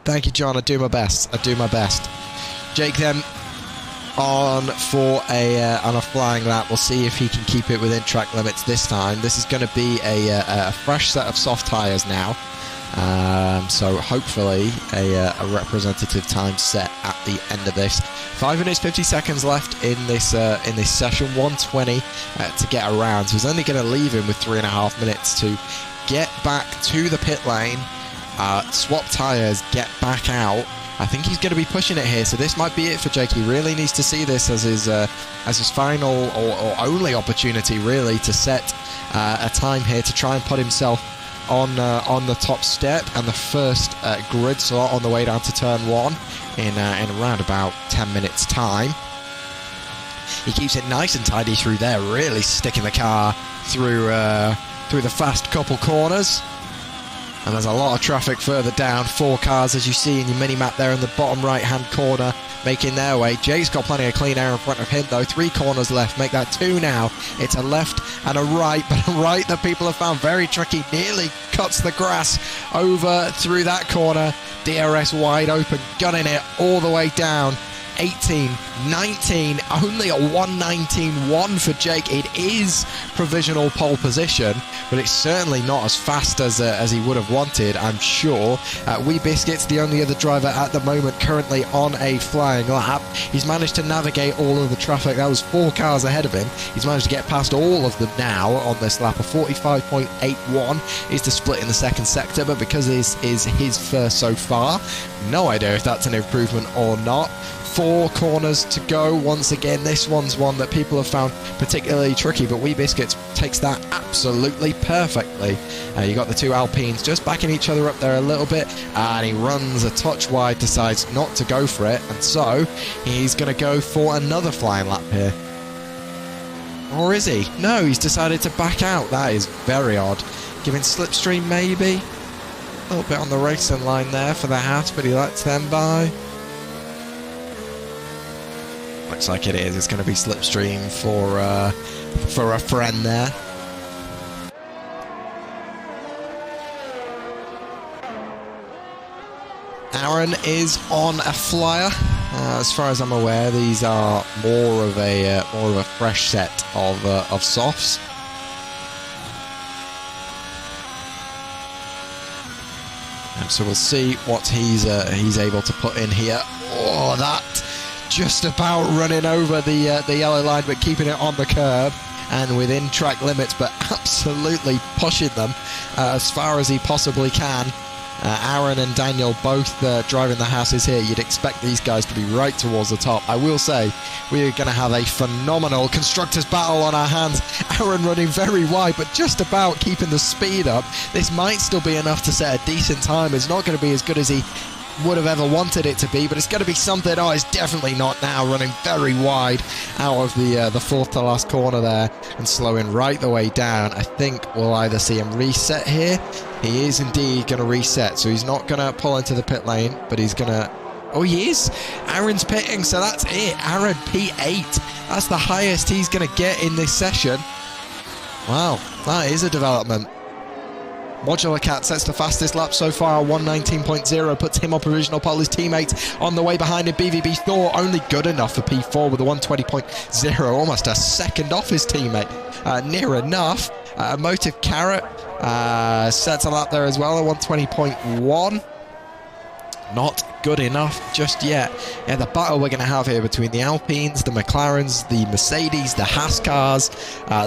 Thank you, John. I do my best. Jake then on for on a flying lap. We'll see if he can keep it within track limits this time. This is going to be a fresh set of soft tyres now. So hopefully a representative time set at the end of this. 5 minutes 50 seconds left in this session. 120 to get around. So he's only going to leave him with 3.5 minutes to get back to the pit lane, swap tyres, get back out. I think he's going to be pushing it here, so this might be it for Jake. He really needs to see this as his final or only opportunity, really, to set a time here to try and put himself on the top step and the first grid slot on the way down to turn 1 in around about 10 minutes time. He keeps it nice and tidy through there, really sticking the car through the fast couple corners. And there's a lot of traffic further down. 4 cars, as you see in your mini-map there in the bottom right-hand corner, making their way. Jake's got plenty of clean air in front of him, though. 3 corners left. Make that 2 now. It's a left and a right, but a right that people have found very tricky. Nearly cuts the grass over through that corner. DRS wide open, gunning it all the way down. 18, 19, only a 1:19.1 for Jake. It is provisional pole position, but it's certainly not as fast as he would have wanted, I'm sure. Wee Biscuit's the only other driver at the moment currently on a flying lap. He's managed to navigate all of the traffic. That was 4 cars ahead of him. He's managed to get past all of them now on this lap. A 45.81 is the split in the second sector, but because this is his first so far, no idea if that's an improvement or not. 4 corners to go. Once again, this one's one that people have found particularly tricky, but Wee Biscuits takes that absolutely perfectly. You got the 2 Alpines just backing each other up there a little bit, and he runs a touch wide, decides not to go for it, and so he's going to go for another flying lap here. Or is he? No, he's decided to back out. That is very odd. Giving slipstream maybe? A little bit on the racing line there for the Haas, but he lets them by. Looks like it is. It's going to be slipstream for a friend there. Aaron is on a flyer. As far as I'm aware, these are more of a fresh set of softs. And so we'll see what he's able to put in here. Oh, that just about running over the yellow line, but keeping it on the curb and within track limits, but absolutely pushing them as far as he possibly can. Aaron and Daniel both driving the Hasses here. You'd expect these guys to be right towards the top. I will say we're going to have a phenomenal constructors battle on our hands. Aaron running very wide, but just about keeping the speed up. This might still be enough to set a decent time. It's not going to be as good as he would have ever wanted it to be, but it's going to be something. Oh, it's definitely not now. Running very wide out of the fourth to last corner there and slowing right the way down. I think we'll either see him reset here. He is indeed going to reset, so he's not going to pull into the pit lane, but he's going to... Oh, he is. Aaron's pitting, so that's it. Aaron P8. That's the highest he's going to get in this session. Wow, that is a development. Modular Cat sets the fastest lap so far, 119.0, puts him on provisional pole. His teammate on the way behind him, BVB Thor, only good enough for P4 with a 120.0, almost a second off his teammate. Near enough. Motive Carrot sets a lap there as well, a 120.1. Not good enough just yet. Yeah, the battle we're going to have here between the Alpines, the McLarens, the Mercedes, the Haas cars,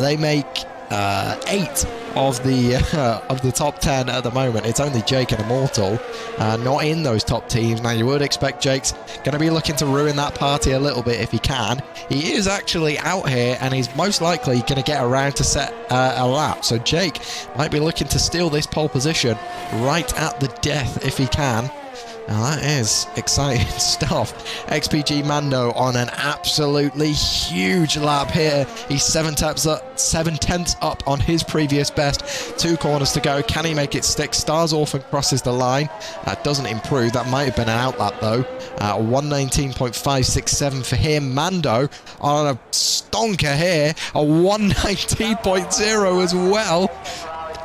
they make 8 of the top 10 at the moment. It's only Jake and Immortal not in those top teams. Now, you would expect Jake's going to be looking to ruin that party a little bit if he can. He is actually out here, and he's most likely going to get around to set a lap. So Jake might be looking to steal this pole position right at the death if he can. Now that is exciting stuff. XPG Mando on an absolutely huge lap here. He's 7/10 up on his previous best. 2 corners to go. Can he make it stick? Stars Orphan crosses the line. That doesn't improve. That might have been an outlap though. 119.567 for him. Mando on a stonker here. A 119.0 as well.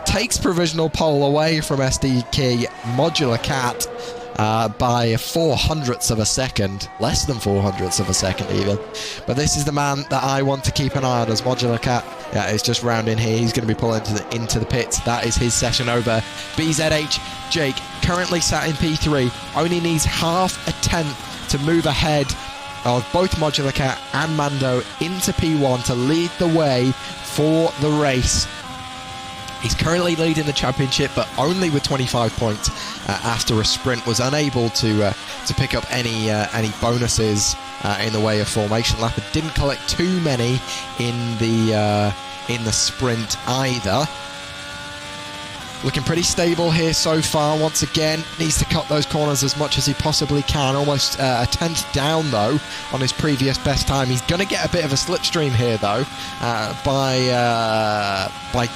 Takes provisional pole away from SDK Modular Cat. By 400ths of a second, less than 400ths of a second even. But this is the man that I want to keep an eye on as Modular Cat. Yeah, it's just rounding here. He's going to be pulling into the pits. That is his session over. BZH Jake currently sat in P3. Only needs half a tenth to move ahead of both Modular Cat and Mando into P1 to lead the way for the race. He's currently leading the championship, but only with 25 points after a sprint. Was unable to pick up any bonuses in the way of formation lap. It didn't collect too many in the sprint either. Looking pretty stable here so far. Once again, needs to cut those corners as much as he possibly can. Almost a tenth down, though, on his previous best time. He's going to get a bit of a slipstream here, though, by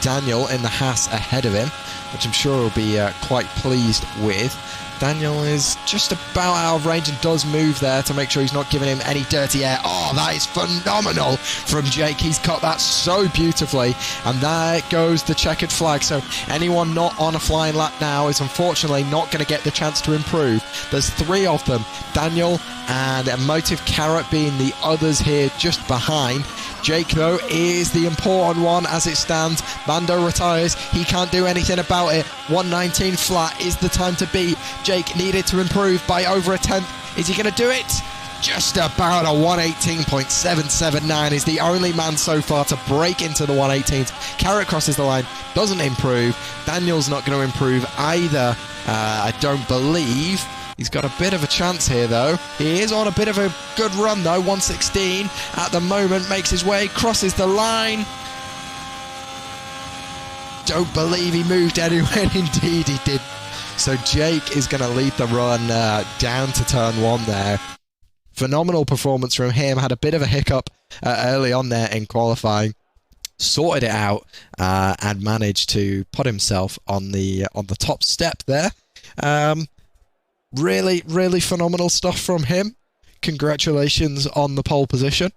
Daniel in the Haas ahead of him, which I'm sure he'll be quite pleased with. Daniel is just about out of range and does move there to make sure he's not giving him any dirty air. Oh, that is phenomenal from Jake. He's cut that so beautifully. And there goes the checkered flag. So anyone not on a flying lap now is unfortunately not going to get the chance to improve. There's 3 of them. Daniel and Motive Carrot being the others here just behind. Jake, though, is the important one as it stands. Mando retires. He can't do anything about it. 119 flat is the time to beat. Jake needed to improve by over a tenth. Is he going to do it? Just about a 118.779. Is the only man so far to break into the 118s. Carrot crosses the line. Doesn't improve. Daniel's not going to improve either, I don't believe. He's got a bit of a chance here, though. He is on a bit of a good run, though. 116 at the moment. Makes his way. Crosses the line. Don't believe he moved anywhere. Indeed, he did. So Jake is going to lead the run down to turn 1 there. Phenomenal performance from him. Had a bit of a hiccup early on there in qualifying. Sorted it out and managed to put himself on the top step there. Really, really phenomenal stuff from him. Congratulations on the pole position.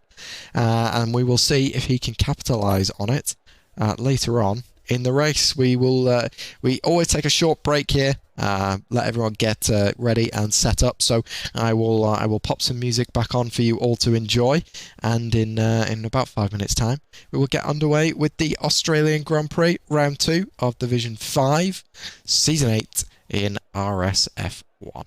And we will see if he can capitalise on it later on in the race. We always take a short break here, let everyone get ready and set up. So I will pop some music back on for you all to enjoy, and in about 5 minutes time we will get underway with the Australian Grand Prix round 2 of Division 5 Season 8 in RSF1.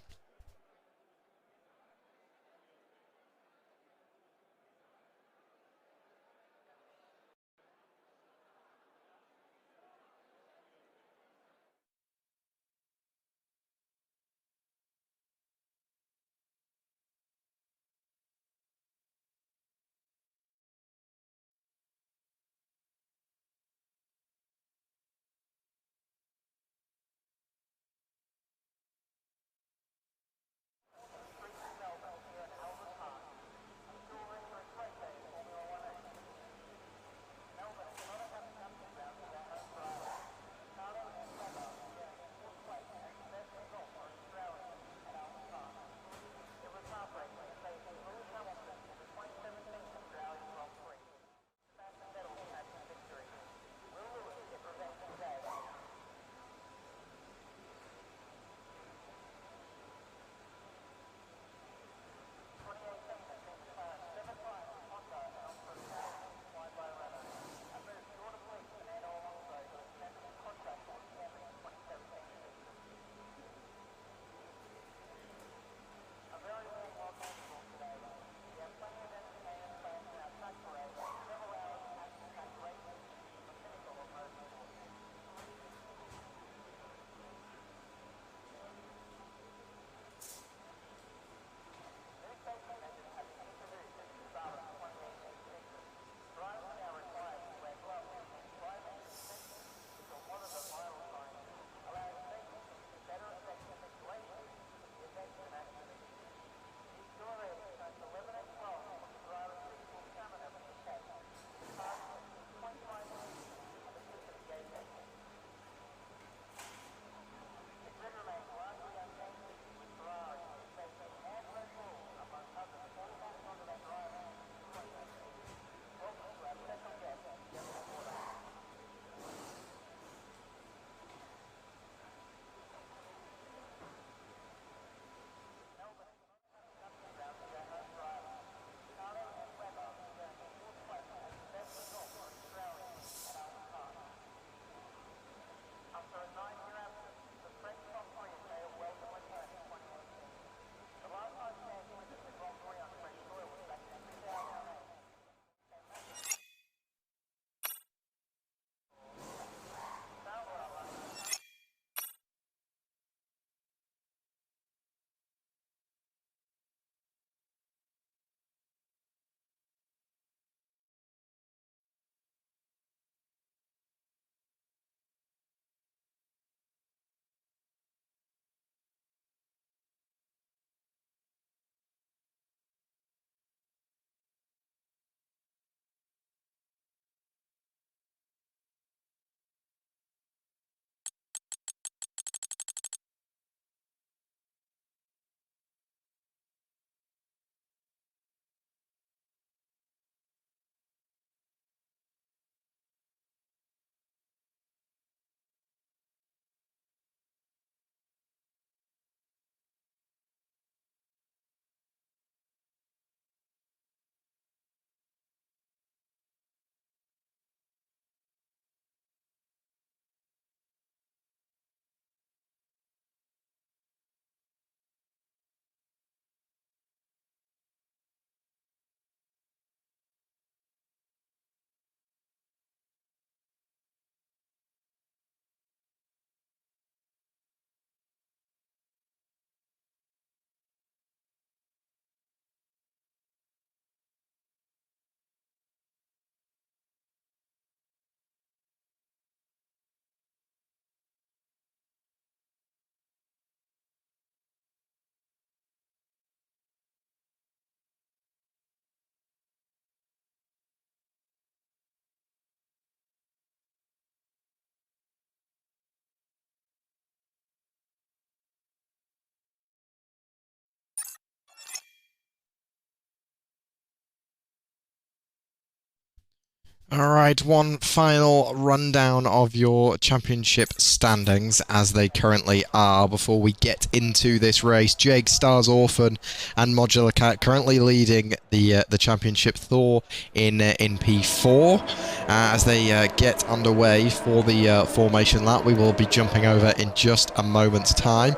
Alright, one final rundown of your championship standings as they currently are before we get into this race. Jake, Stars Orphan and Modular Cat currently leading the championship. Thor in P4 as they get underway for the formation lap. We will be jumping over in just a moment's time.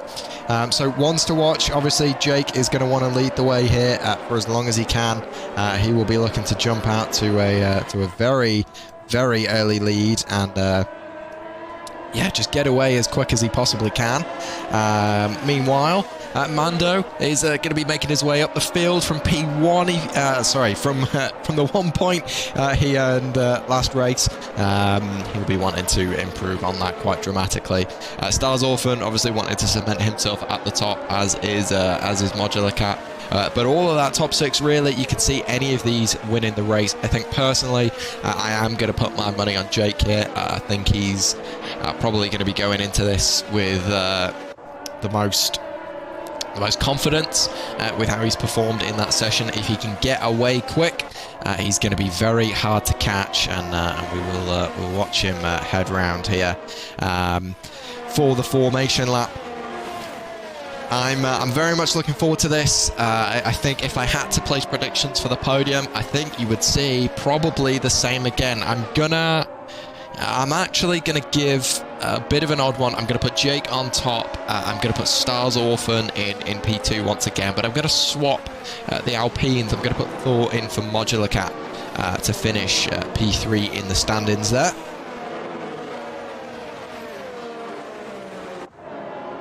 So ones to watch, obviously Jake is going to want to lead the way here for as long as he can. He will be looking to jump out to a very early lead and yeah, just get away as quick as he possibly can. Meanwhile, Mando is going to be making his way up the field from P1. From the 1 point he earned last race. He'll be wanting to improve on that quite dramatically. Stars Orphan obviously wanted to cement himself at the top, as is Modular Cat. But all of that top six, really, you can see any of these winning the race. I think personally, I am going to put my money on Jake here. I think he's probably going to be going into this with the most confidence with how he's performed in that session. If he can get away quick, he's going to be very hard to catch, and we'll watch him head round here for the formation lap. I'm very much looking forward to this. I think if I had to place predictions for the podium, I think you would see probably the same again. I'm actually gonna give a bit of an odd one. I'm gonna put Jake on top. I'm gonna put Stars Orphan in P2 once again, but I'm gonna swap the Alpines. I'm gonna put Thor in for Modular Cat to finish P3 in the standings there.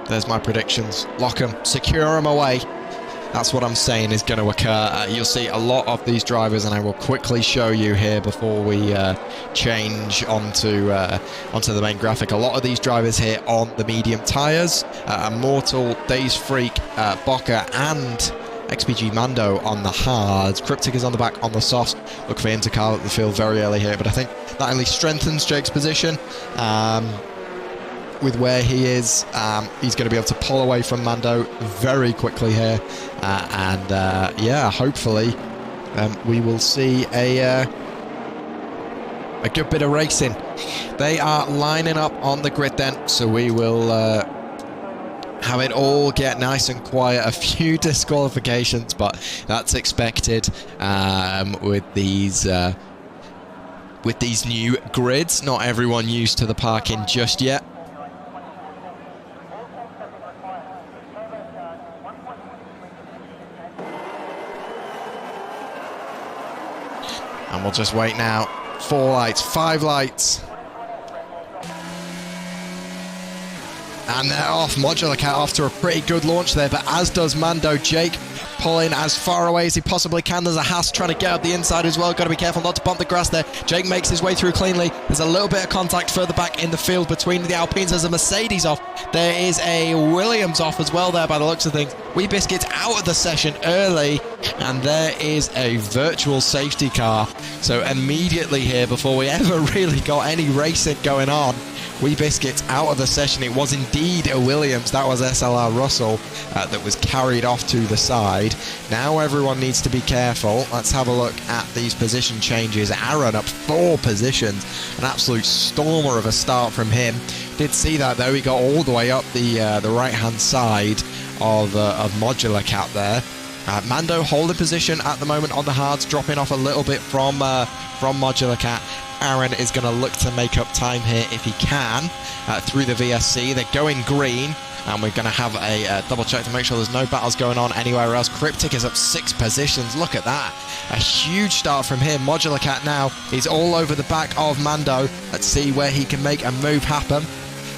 There's my predictions. Lock them, secure them away. That's what I'm saying is going to occur. You'll see a lot of these drivers, and I will quickly show you here before we change onto the main graphic. A lot of these drivers here on the medium tyres. Immortal, Days Freak, Bocker, and XPG Mando on the hards. Cryptic is on the back on the softs. Look for him to call up the field very early here, but I think that only strengthens Jake's position. With where he is, he's going to be able to pull away from Mando very quickly here, and yeah, hopefully we will see a good bit of racing. They are lining up on the grid then, so we will have it all get nice and quiet. A few disqualifications, but that's expected with these new grids. Not everyone used to the parking just yet. And we'll just wait now. 4 lights, 5 lights. And they're off. Modular Cat off to a pretty good launch there, but as does Mando. Jake pulling as far away as he possibly can. There's a Haas trying to get up the inside as well. Got to be careful not to bump the grass there. Jake makes his way through cleanly. There's a little bit of contact further back in the field between the Alpines. There's a Mercedes off. There is a Williams off as well there by the looks of things. Wee Biscuits out of the session early, and there is a virtual safety car. So immediately here, before we ever really got any racing going on, Wee Biscuits out of the session. It was indeed a Williams. That was SLR Russell that was carried off to the side. Now everyone needs to be careful. Let's have a look at these position changes. Aaron up 4 positions. An absolute stormer of a start from him. Did see that though. He got all the way up the right-hand side of Modular Cat there. Mando holding position at the moment on the hards, dropping off a little bit from Modular Cat. Aaron is going to look to make up time here if he can through the VSC. They're going green, and we're going to have a double check to make sure there's no battles going on anywhere else. Cryptic is up 6 positions. Look at that. A huge start from him. Modular Cat now is all over the back of Mando. Let's see where he can make a move happen.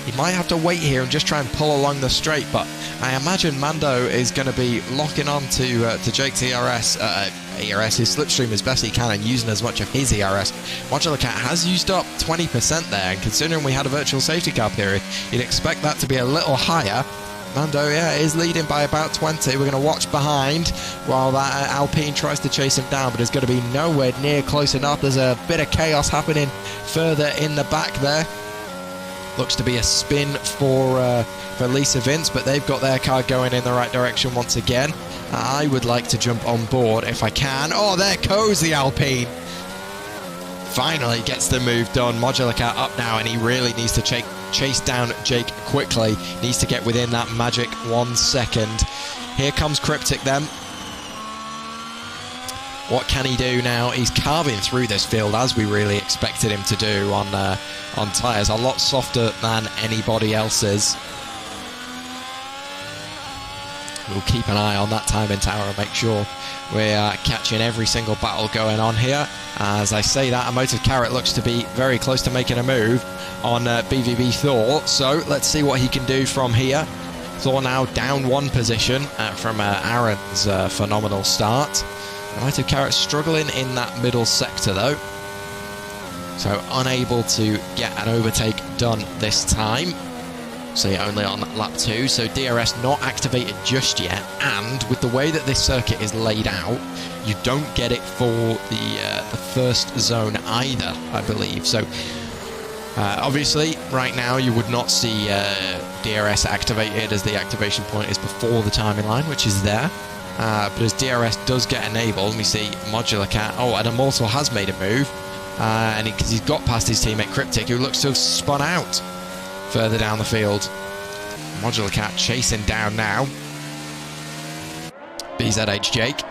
He might have to wait here and just try and pull along the straight, but I imagine Mando is going to be locking on to Jake's ERS, his slipstream as best he can, and using as much of his ERS. Modular Cat has used up 20% there, and considering we had a virtual safety car period, you'd expect that to be a little higher. Mando, yeah, is leading by about 20. We're going to watch behind while that Alpine tries to chase him down, but it's going to be nowhere near close enough. There's a bit of chaos happening further in the back there. Looks to be a spin for Lisa Vince, but they've got their car going in the right direction once again. I would like to jump on board if I can. Oh, there goes the Alpine. finally gets the move done. Modular Cat up now, and he really needs to chase down Jake quickly. Needs to get within that magic 1 second. Here comes Cryptic then. What can he do now? He's carving through this field as we really expected him to do on tyres. A lot softer than anybody else's. We'll keep an eye on that timing tower and make sure we're catching every single battle going on here. As I say that, Emotive Carrot looks to be very close to making a move on BVB Thor. So let's see what he can do from here. Thor now down 1 position from Aaron's phenomenal start. Emotive Carrot struggling in that middle sector though. So unable to get an overtake done this time. So you're only on lap 2, so DRS not activated just yet, and with the way that this circuit is laid out, you don't get it for the first zone either, I believe. So obviously right now you would not see DRS activated, as the activation point is before the timing line, which is there. But as DRS does get enabled, we see Modular Cat, and Immortal has made a move, and because he's got past his teammate Cryptic, who looks to have spun out further down the field. Modular Cat chasing down now BZH Jake.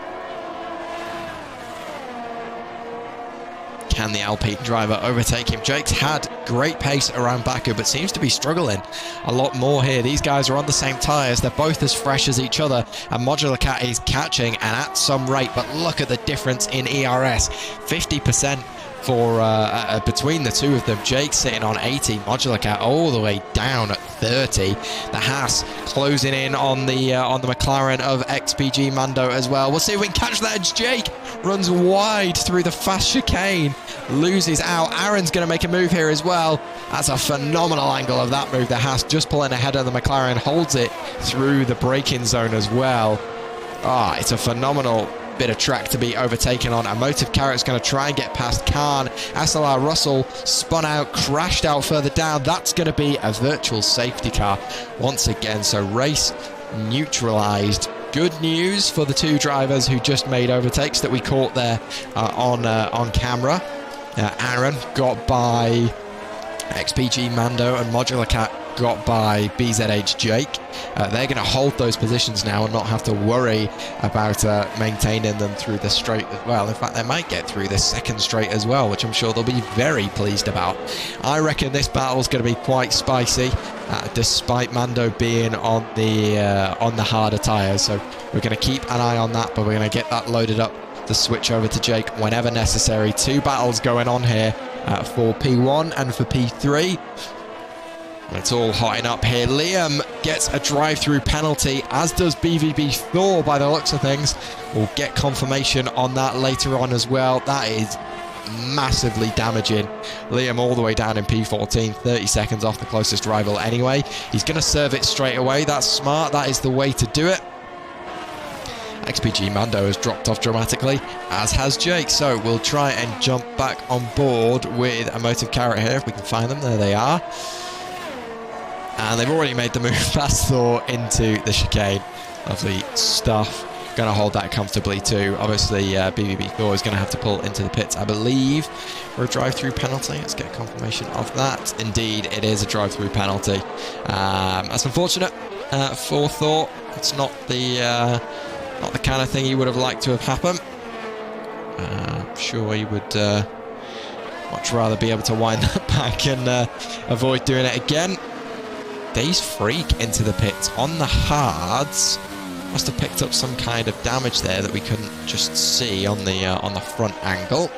Can the Alpine driver overtake him? Jake's had great pace around Baku, but seems to be struggling a lot more here. These guys are on the same tyres. They're both as fresh as each other, and Modular Cat is catching, and at some rate. But look at the difference in ERS. 50% for between the two of them. Jake sitting on 80, Modular Cat all the way down at 30. The Haas closing in on the McLaren of XPG Mando as well. We'll see if we can catch that edge. Jake runs wide through the fast chicane, loses out. Aaron's going to make a move here as well. That's a phenomenal angle of that move. The Haas just pulling ahead of the McLaren, holds it through the braking zone as well. It's a phenomenal bit of track to be overtaken on. Emotive Carrot's going to try and get past Khan. SLR Russell spun out, crashed out further down. That's going to be a virtual safety car once again. So race neutralized. Good news for the two drivers who just made overtakes that we caught there on camera. Aaron got by XPG Mando, and Modular Cat got by BZH Jake. They're going to hold those positions now and not have to worry about maintaining them through the straight as well. In fact, they might get through this second straight as well, which I'm sure they'll be very pleased about. I reckon this battle's going to be quite spicy, despite Mando being on the harder tyres. So we're going to keep an eye on that, but we're going to get that loaded up to switch over to Jake whenever necessary. 2 battles going on here for P1 and for P3. It's all hotting up here. Liam gets a drive-through penalty, as does BVB Thor by the looks of things. We'll get confirmation on that later on as well. That is massively damaging. Liam all the way down in P14, 30 seconds off the closest rival anyway. He's going to serve it straight away. That's smart. That is the way to do it. XPG Mando has dropped off dramatically, as has Jake. So we'll try and jump back on board with Emotive Carrot here if we can find them. There they are. And they've already made the move past Thor into the chicane. Lovely stuff. Going to hold that comfortably too. Obviously, BVB Thor is going to have to pull into the pits, I believe, for a drive-through penalty. Let's get confirmation of that. Indeed, it is a drive-through penalty. That's unfortunate for Thor. It's not the kind of thing he would have liked to have happen. I'm sure he would much rather be able to wind that back and avoid doing it again. Daze Freak into the pits on the hards. Must have picked up some kind of damage there that we couldn't just see on the front angle.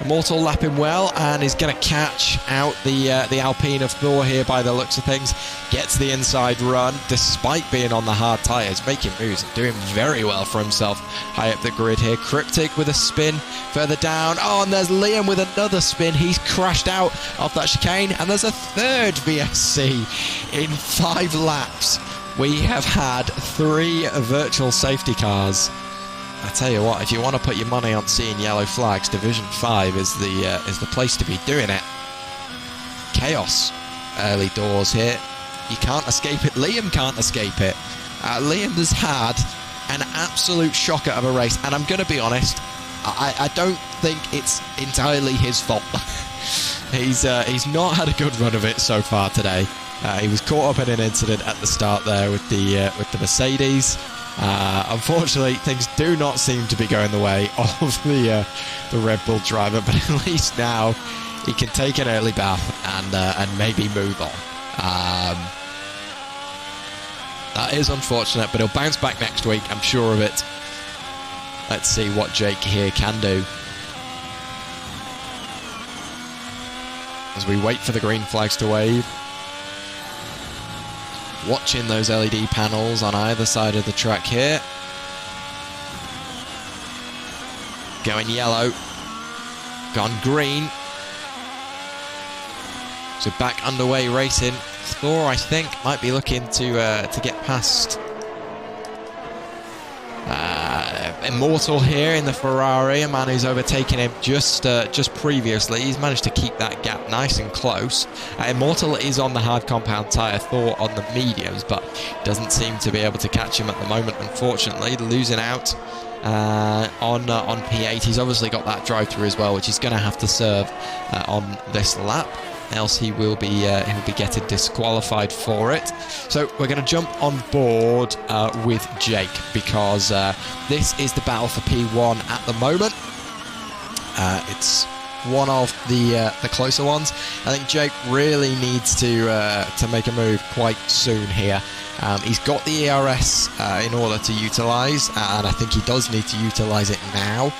Immortal lapping well and is going to catch out the Alpine of Thor here by the looks of things. Gets the inside run despite being on the hard tyres, making moves and doing very well for himself high up the grid here. Cryptic with a spin further down. Oh, and there's Liam with another spin. He's crashed out of that chicane, and there's a third VSC in 5 laps. We have had 3 virtual safety cars. I tell you what, if you want to put your money on seeing yellow flags, Division 5 is the place to be doing it. Chaos early doors here. You can't escape it. Liam can't escape it. Liam has had an absolute shocker of a race, and I'm going to be honest, I don't think it's entirely his fault. He's not had a good run of it so far today. He was caught up in an incident at the start there with the Mercedes. Unfortunately, things do not seem to be going the way of the Red Bull driver, but at least now he can take an early bath and maybe move on. That is unfortunate, but he'll bounce back next week, I'm sure of it. Let's see what Jake here can do. As we wait for the green flags to wave. Watching those LED panels on either side of the track here. Going yellow. Gone green. So back underway racing. Thor, I think, might be looking to get past Immortal here in the Ferrari, a man who's overtaken him just previously. He's managed to keep that gap nice and close. Immortal is on the hard compound tyre, Thor on the mediums, but doesn't seem to be able to catch him at the moment, unfortunately. Losing out on P8. He's obviously got that drive through as well, which he's going to have to serve on this lap. Else he will be he'll be getting disqualified for it. So we're going to jump on board with Jake, because this is the battle for P1 at the moment. It's one of the closer ones. I think Jake really needs to make a move quite soon here. He's got the ERS in order to utilise, and I think he does need to utilise it now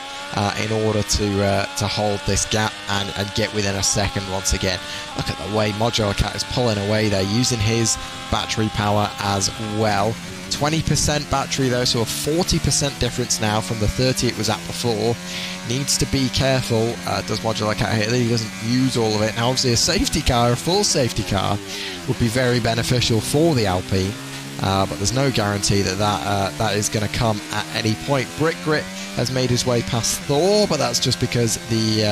in order to hold this gap and get within a second once again. Look at the way Modular Cat is pulling away there, using his battery power as well. 20% battery though, so a 40% difference now from the 30 it was at before. Needs to be careful, does Modular Cat here, that he doesn't use all of it. Now obviously a safety car, a full safety car, would be very beneficial for the Alpine, but there's no guarantee that is going to come at any point. Brick Grit has made his way past Thor, but that's just because the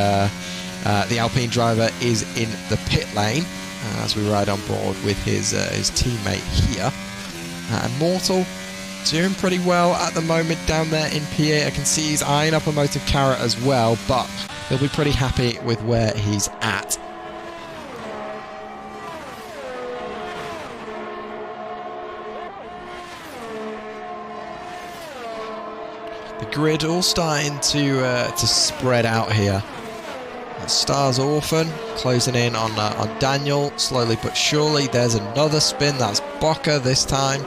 Alpine driver is in the pit lane as we ride on board with his teammate here. Immortal doing pretty well at the moment down there in P8. I can see he's eyeing up a Motive Carrot as well, but he'll be pretty happy with where he's at. The grid all starting to spread out here. Stars Orphan closing in on Daniel, slowly but surely. There's another spin, that's Bocker this time.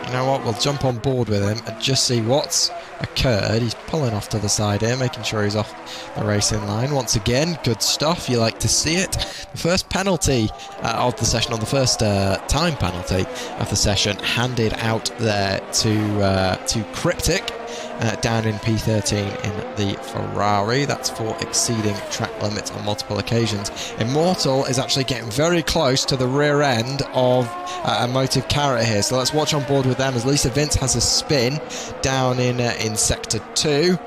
You know what, we'll jump on board with him and just see what's occurred. He's pulling off to the side here, making sure he's off the racing line. Once again, good stuff, you like to see it. The first penalty of the session, on the first time penalty of the session, handed out there to Cryptic. Down in P13 in the Ferrari. That's for exceeding track limits on multiple occasions. Immortal is actually getting very close to the rear end of a Motive Carrot here. So let's watch on board with them as Lisa Vince has a spin down in Sector 2.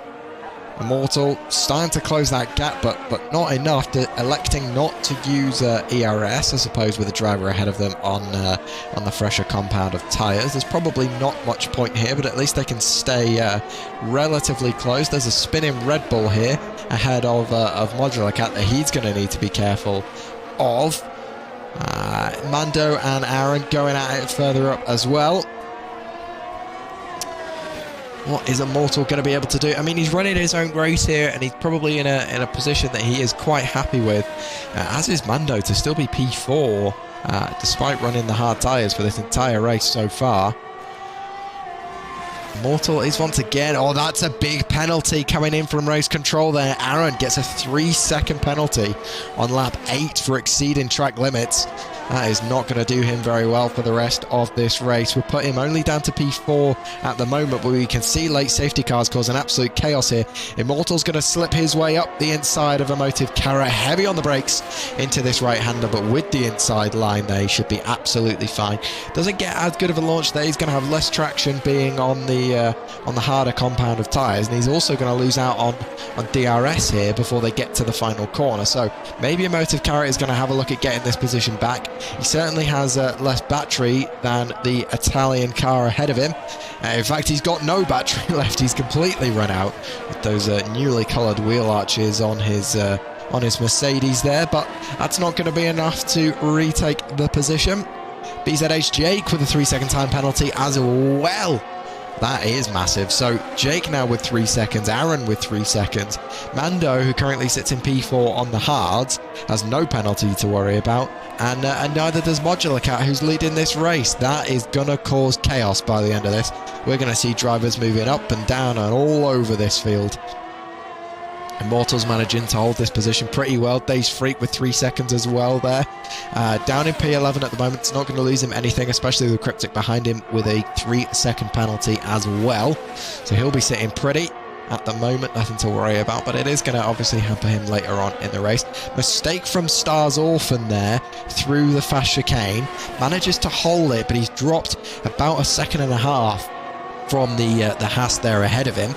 Immortal starting to close that gap, but not enough. Electing not to use ERS, I suppose, with the driver ahead of them on the fresher compound of tyres. There's probably not much point here, but at least they can stay relatively close. There's a spinning Red Bull here ahead of Modular Cat that he's going to need to be careful of. Mando and Aaron going at it further up as well. What is Immortal going to be able to do? I mean, he's running his own race here, and he's probably in a position that he is quite happy with, as is Mando, to still be P4, despite running the hard tyres for this entire race so far. Immortal is once again... Oh, that's a big penalty coming in from race control there. Aaron gets a 3-second penalty on lap 8 for exceeding track limits. That is not going to do him very well for the rest of this race. We'll put him only down to P4 at the moment, but we can see late safety cars causing absolute chaos here. Immortal's going to slip his way up the inside of a Motive Carrot, heavy on the brakes into this right-hander, but with the inside line there, he should be absolutely fine. Doesn't get as good of a launch there. He's going to have less traction being on the harder compound of tyres, and he's also going to lose out on DRS here before they get to the final corner. So maybe a Motive Carrot is going to have a look at getting this position back. He certainly has less battery than the Italian car ahead of him. In fact, he's got no battery left. He's completely run out with those newly coloured wheel arches on his Mercedes there, but that's not going to be enough to retake the position. BZH Jake with a 3-second time penalty as well. That is massive. So Jake now with 3 seconds, Aaron with 3 seconds. Mando, who currently sits in P4 on the hards, has no penalty to worry about. And neither does Modular Cat, who's leading this race. That is going to cause chaos by the end of this. We're going to see drivers moving up and down and all over this field. Immortals managing to hold this position pretty well. Dave's Freak with 3 seconds as well there. Down in P11 at the moment. It's not going to lose him anything, especially with Cryptic behind him with a 3-second penalty as well. So he'll be sitting pretty at the moment, nothing to worry about, but it is going to obviously hamper him later on in the race. Mistake from Stars Orphan there through the fast chicane. Manages to hold it, but he's dropped about 1.5 seconds from the Haas there ahead of him.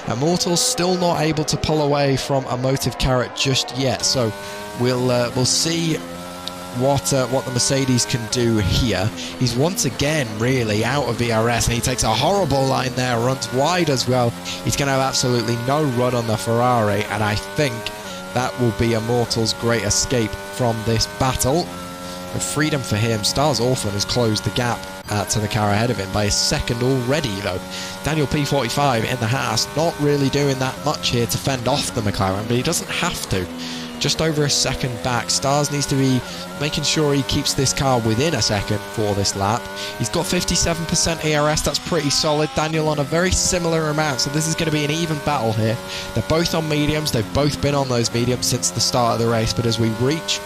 Immortal's still not able to pull away from Emotive Carrot just yet, so we'll see what the Mercedes can do here. He's once again really out of VRS, and he takes a horrible line there, runs wide as well. He's going to have absolutely no run on the Ferrari, and I think that will be Immortal's great escape from this battle. With freedom for him, Stars Orphan has closed the gap to the car ahead of him by 1 second already, though. Daniel P45 in the Haas, not really doing that much here to fend off the McLaren, but he doesn't have to. Just over 1 second back. Stars needs to be making sure he keeps this car within 1 second for this lap. He's got 57% ERS, that's pretty solid. Daniel on a very similar amount, so this is going to be an even battle here. They're both on mediums, they've both been on those mediums since the start of the race, but as we reach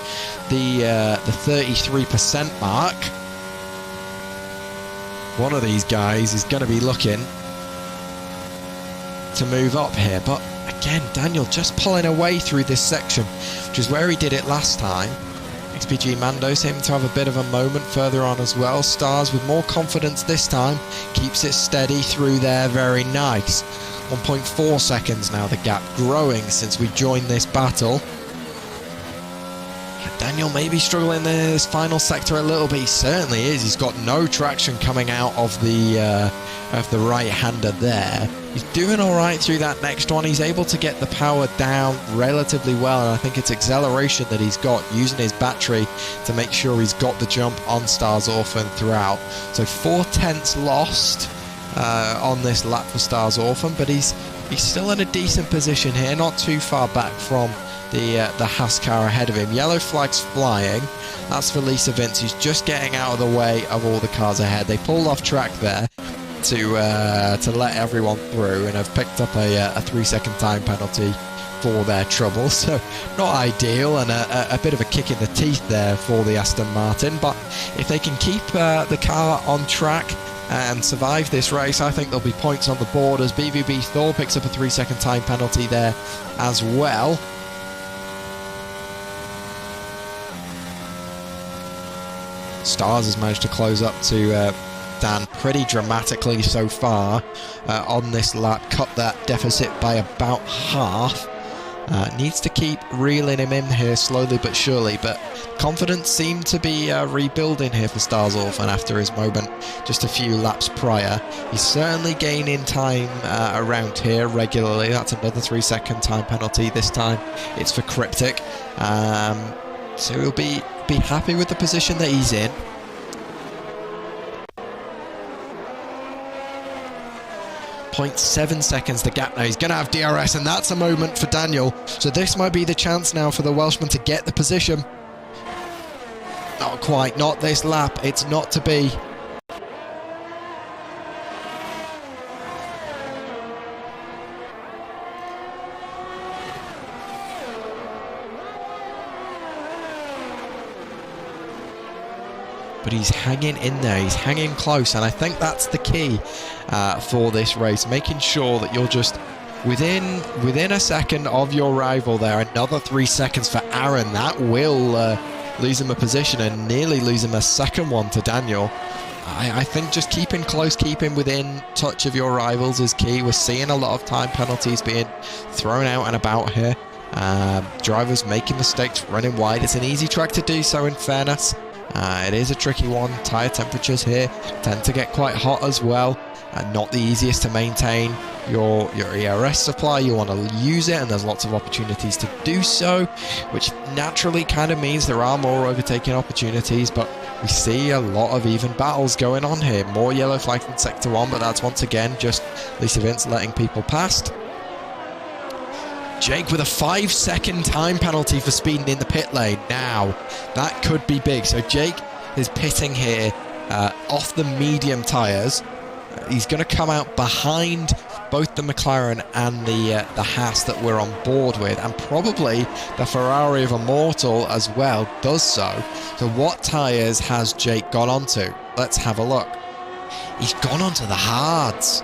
the 33% mark, one of these guys is going to be looking to move up here, but again, Daniel just pulling away through this section, which is where he did it last time. XPG Mando seeming to have a bit of a moment further on as well. Stars with more confidence this time, keeps it steady through there, very nice. 1.4 seconds now, the gap growing since we joined this battle. Daniel may be struggling in this final sector a little bit. He certainly is. He's got no traction coming out of the right-hander there. He's doing all right through that next one. He's able to get the power down relatively well, and I think it's acceleration that he's got, using his battery to make sure he's got the jump on Stars Orphan throughout. So 4/10 lost on this lap for Stars Orphan, but he's still in a decent position here, not too far back from the Haas car ahead of him. Yellow flag's flying. That's for Lisa Vince, who's just getting out of the way of all the cars ahead. They pulled off track there to let everyone through, and have picked up a 3-second time penalty for their trouble. So not ideal, and a bit of a kick in the teeth there for the Aston Martin. But if they can keep the car on track and survive this race, I think there'll be points on the board, as BVB Thor picks up a 3-second time penalty there as well. Stars has managed to close up to Dan pretty dramatically so far on this lap, cut that deficit by about half. Needs to keep reeling him in here slowly but surely, but confidence seemed to be rebuilding here for Stars Orphan after his moment just a few laps prior. He's certainly gaining time around here regularly. That's another 3-second time penalty. This time it's for Cryptic. So he'll be happy with the position that he's in. .7 seconds the gap now. He's going to have DRS, and that's a moment for Daniel. So this might be the chance now for the Welshman to get the position. Not quite, not this lap. It's not to be. But he's hanging in there, he's hanging close, and I think that's the key for this race, making sure that you're just within 1 second of your rival there. Another 3 seconds for Aaron. That will lose him a position and nearly lose him a second one to Daniel. I think just keeping close, keeping within touch of your rivals is key. We're seeing a lot of time penalties being thrown out and about here. Drivers making mistakes, running wide. It's an easy track to do so, in fairness. It is a tricky one. Tyre temperatures here tend to get quite hot as well, and not the easiest to maintain your ERS supply. You want to use it, and there's lots of opportunities to do so, which naturally kind of means there are more overtaking opportunities, but we see a lot of even battles going on here. More yellow flags in Sector 1, but that's once again just Lisa Vince letting people past. Jake with a 5-second time penalty for speeding in the pit lane. Now, that could be big. So Jake is pitting here off the medium tyres. He's going to come out behind both the McLaren and the Haas that we're on board with, and probably the Ferrari of Immortal as well does so. So what tyres has Jake gone onto? Let's have a look. He's gone onto the hards.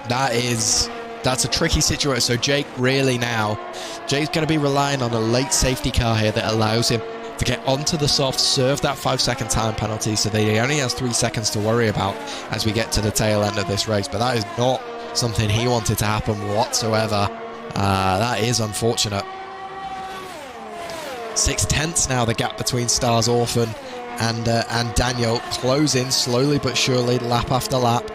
That's a tricky situation. So Jake really now, Jake's going to be relying on a late safety car here that allows him to get onto the soft, serve that 5-second time penalty, so that he only has 3 seconds to worry about as we get to the tail end of this race. But that is not something he wanted to happen whatsoever. That is unfortunate. 6/10 now, the gap between Stars Orphan and Daniel, closing slowly but surely, lap after lap.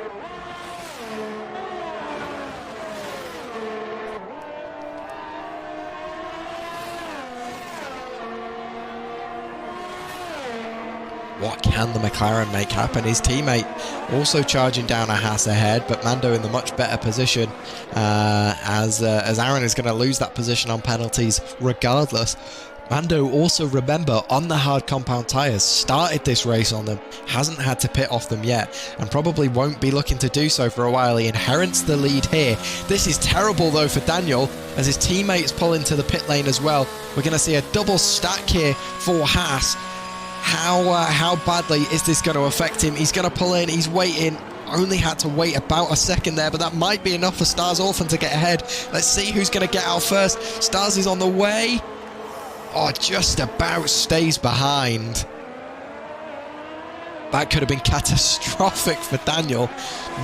What can the McLaren make happen? His teammate also charging down a Haas ahead, but Mando in the much better position as Aaron is going to lose that position on penalties regardless. Mando also, remember, on the hard compound tyres, started this race on them, hasn't had to pit off them yet, and probably won't be looking to do so for a while. He inherits the lead here. This is terrible though for Daniel, as his teammates pull into the pit lane as well. We're going to see a double stack here for Haas. How badly is this going to affect him? He's going to pull in, he's waiting. Only had to wait about a second there, but that might be enough for Stars Orphan to get ahead. Let's see who's going to get out first. Stars is on the way. Oh, just about stays behind. That could have been catastrophic for Daniel.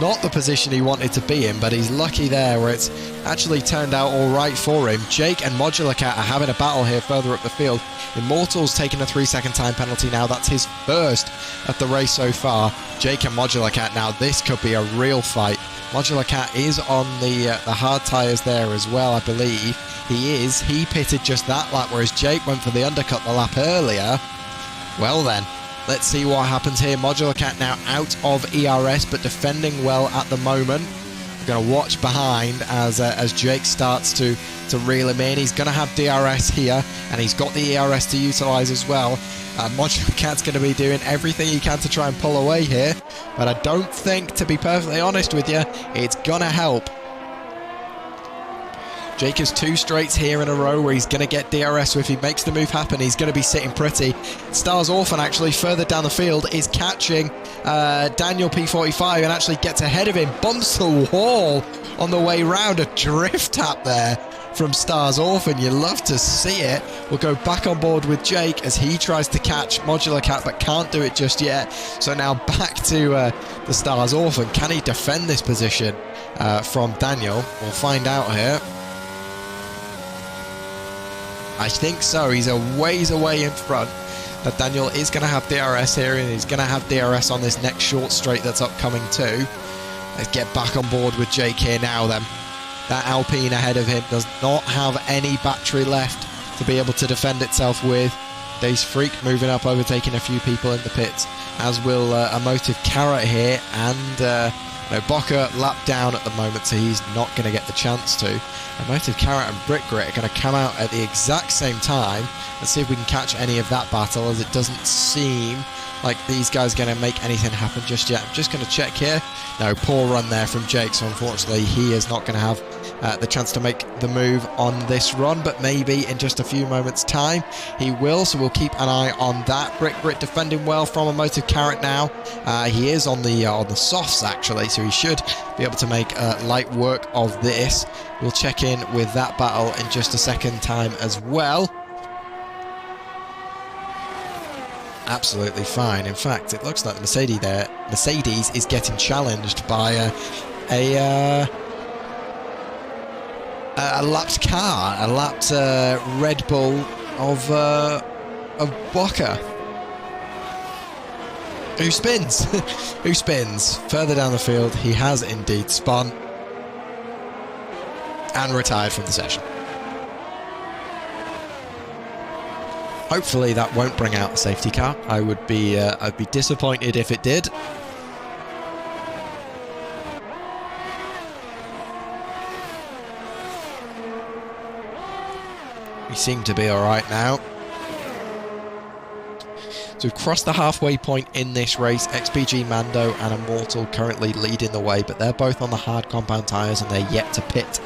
Not the position he wanted to be in, but he's lucky there where it's actually turned out all right for him. Jake and Modular Cat are having a battle here further up the field. Immortal's taking a 3-second time penalty now. That's his first of the race so far. Jake and Modular Cat now. This could be a real fight. Modular Cat is on the hard tyres there as well, I believe. He is. He pitted just that lap, whereas Jake went for the undercut the lap earlier. Well then, let's see what happens here. Modular Cat now out of ERS, but defending well at the moment. We're going to watch behind as Jake starts to reel him in. He's going to have DRS here, and he's got the ERS to utilise as well. Modular Cat's going to be doing everything he can to try and pull away here, but I don't think, to be perfectly honest with you, it's going to help. Jake has 2 straights here in a row where he's going to get DRS, so if he makes the move happen, he's going to be sitting pretty. Stars Orphan actually further down the field is catching Daniel P45 and actually gets ahead of him, bumps the wall on the way round. A drift tap there from Stars Orphan. You love to see it. We'll go back on board with Jake as he tries to catch Modular Cat but can't do it just yet. So now back to the Stars Orphan. Can he defend this position from Daniel? We'll find out here. I think so. He's a ways away in front. But Daniel is going to have DRS here, and he's going to have DRS on this next short straight that's upcoming too. Let's get back on board with Jake here now then. That Alpine ahead of him does not have any battery left to be able to defend itself with. Days Freak moving up, overtaking a few people in the pits, as will Emotive Carrot here, and Bocker lapped down at the moment, so he's not going to get the chance to. Emotive Carrot and Brick Grit are going to come out at the exact same time. Let's see if we can catch any of that battle, as it doesn't seem like these guys are going to make anything happen just yet. I'm just going to check here. No, poor run there from Jake, so unfortunately he is not going to have the chance to make the move on this run, but maybe in just a few moments time he will, so we'll keep an eye on that. Brick Grit defending well from Emotive Carrot now. He is on the softs actually, so he should be able to make light work of this. We'll check in with that battle in just a second time as well. Absolutely fine. In fact, it looks like Mercedes is getting challenged by a lapped car, a lapped Red Bull of Boca. Who spins? Who spins? Further down the field, he has indeed spun and retired from the session. Hopefully that won't bring out a safety car. I'd be disappointed if it did. We seem to be all right now. So we've crossed the halfway point in this race. XPG Mando and Immortal currently leading the way, but they're both on the hard compound tyres and they're yet to pit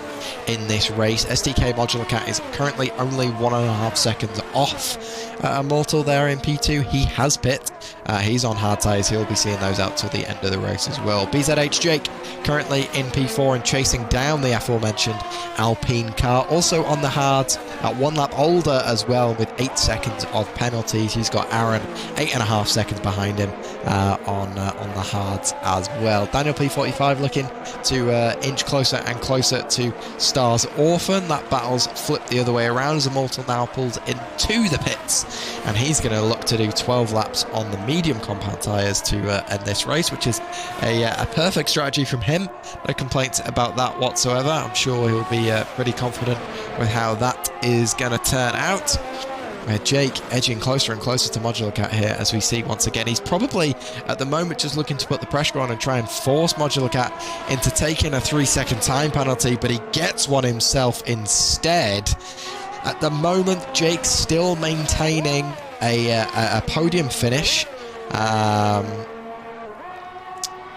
in this race. SDK Modular Cat is currently only 1.5 seconds off Immortal there in P2. He has pit. He's on hard tyres. He'll be seeing those out till the end of the race as well. BZH Jake currently in P4 and chasing down the aforementioned Alpine car. Also on the hards at 1 lap older as well with 8 seconds of penalties. He's got Aaron 8.5 seconds behind him on the hards as well. Daniel P45 looking to inch closer and closer to Star's Orphan. That battle's flipped the other way around as Immortal now pulls into the pits, and he's going to look to do 12 laps on the medium compound tyres to end this race, which is a perfect strategy from him. No complaints about that whatsoever. I'm sure he'll be pretty confident with how that is going to turn out. Jake edging closer and closer to Modular Cat here, as we see once again. He's probably at the moment just looking to put the pressure on and try and force Modular Cat into taking a 3-second time penalty, but he gets one himself instead. At the moment, Jake's still maintaining a podium finish, but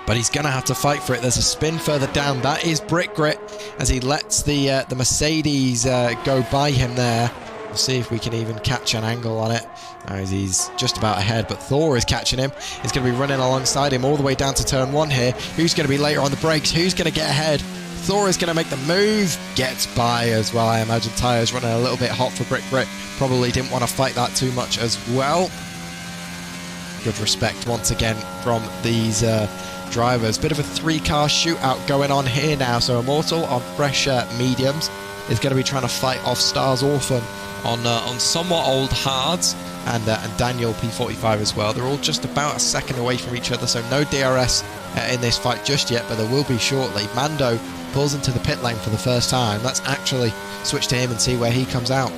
he's going to have to fight for it. There's a spin further down. That is Brick Grit as he lets the Mercedes go by him there. We'll see if we can even catch an angle on it. He's just about ahead, but Thor is catching him. He's going to be running alongside him all the way down to turn 1 here. Who's going to be later on the brakes? Who's going to get ahead? Thor is going to make the move. Gets by as well. I imagine tyres running a little bit hot for Brick Grit. Probably didn't want to fight that too much as well. Good respect once again from these drivers. Bit of a 3-car shootout going on here now. So Immortal on fresh mediums is going to be trying to fight off Star's Orphan on somewhat old hards, and Daniel P45 as well. They're all just about a second away from each other, so no DRS in this fight just yet, but there will be shortly. Mando pulls into the pit lane for the first time. Let's actually switch to him and see where he comes out.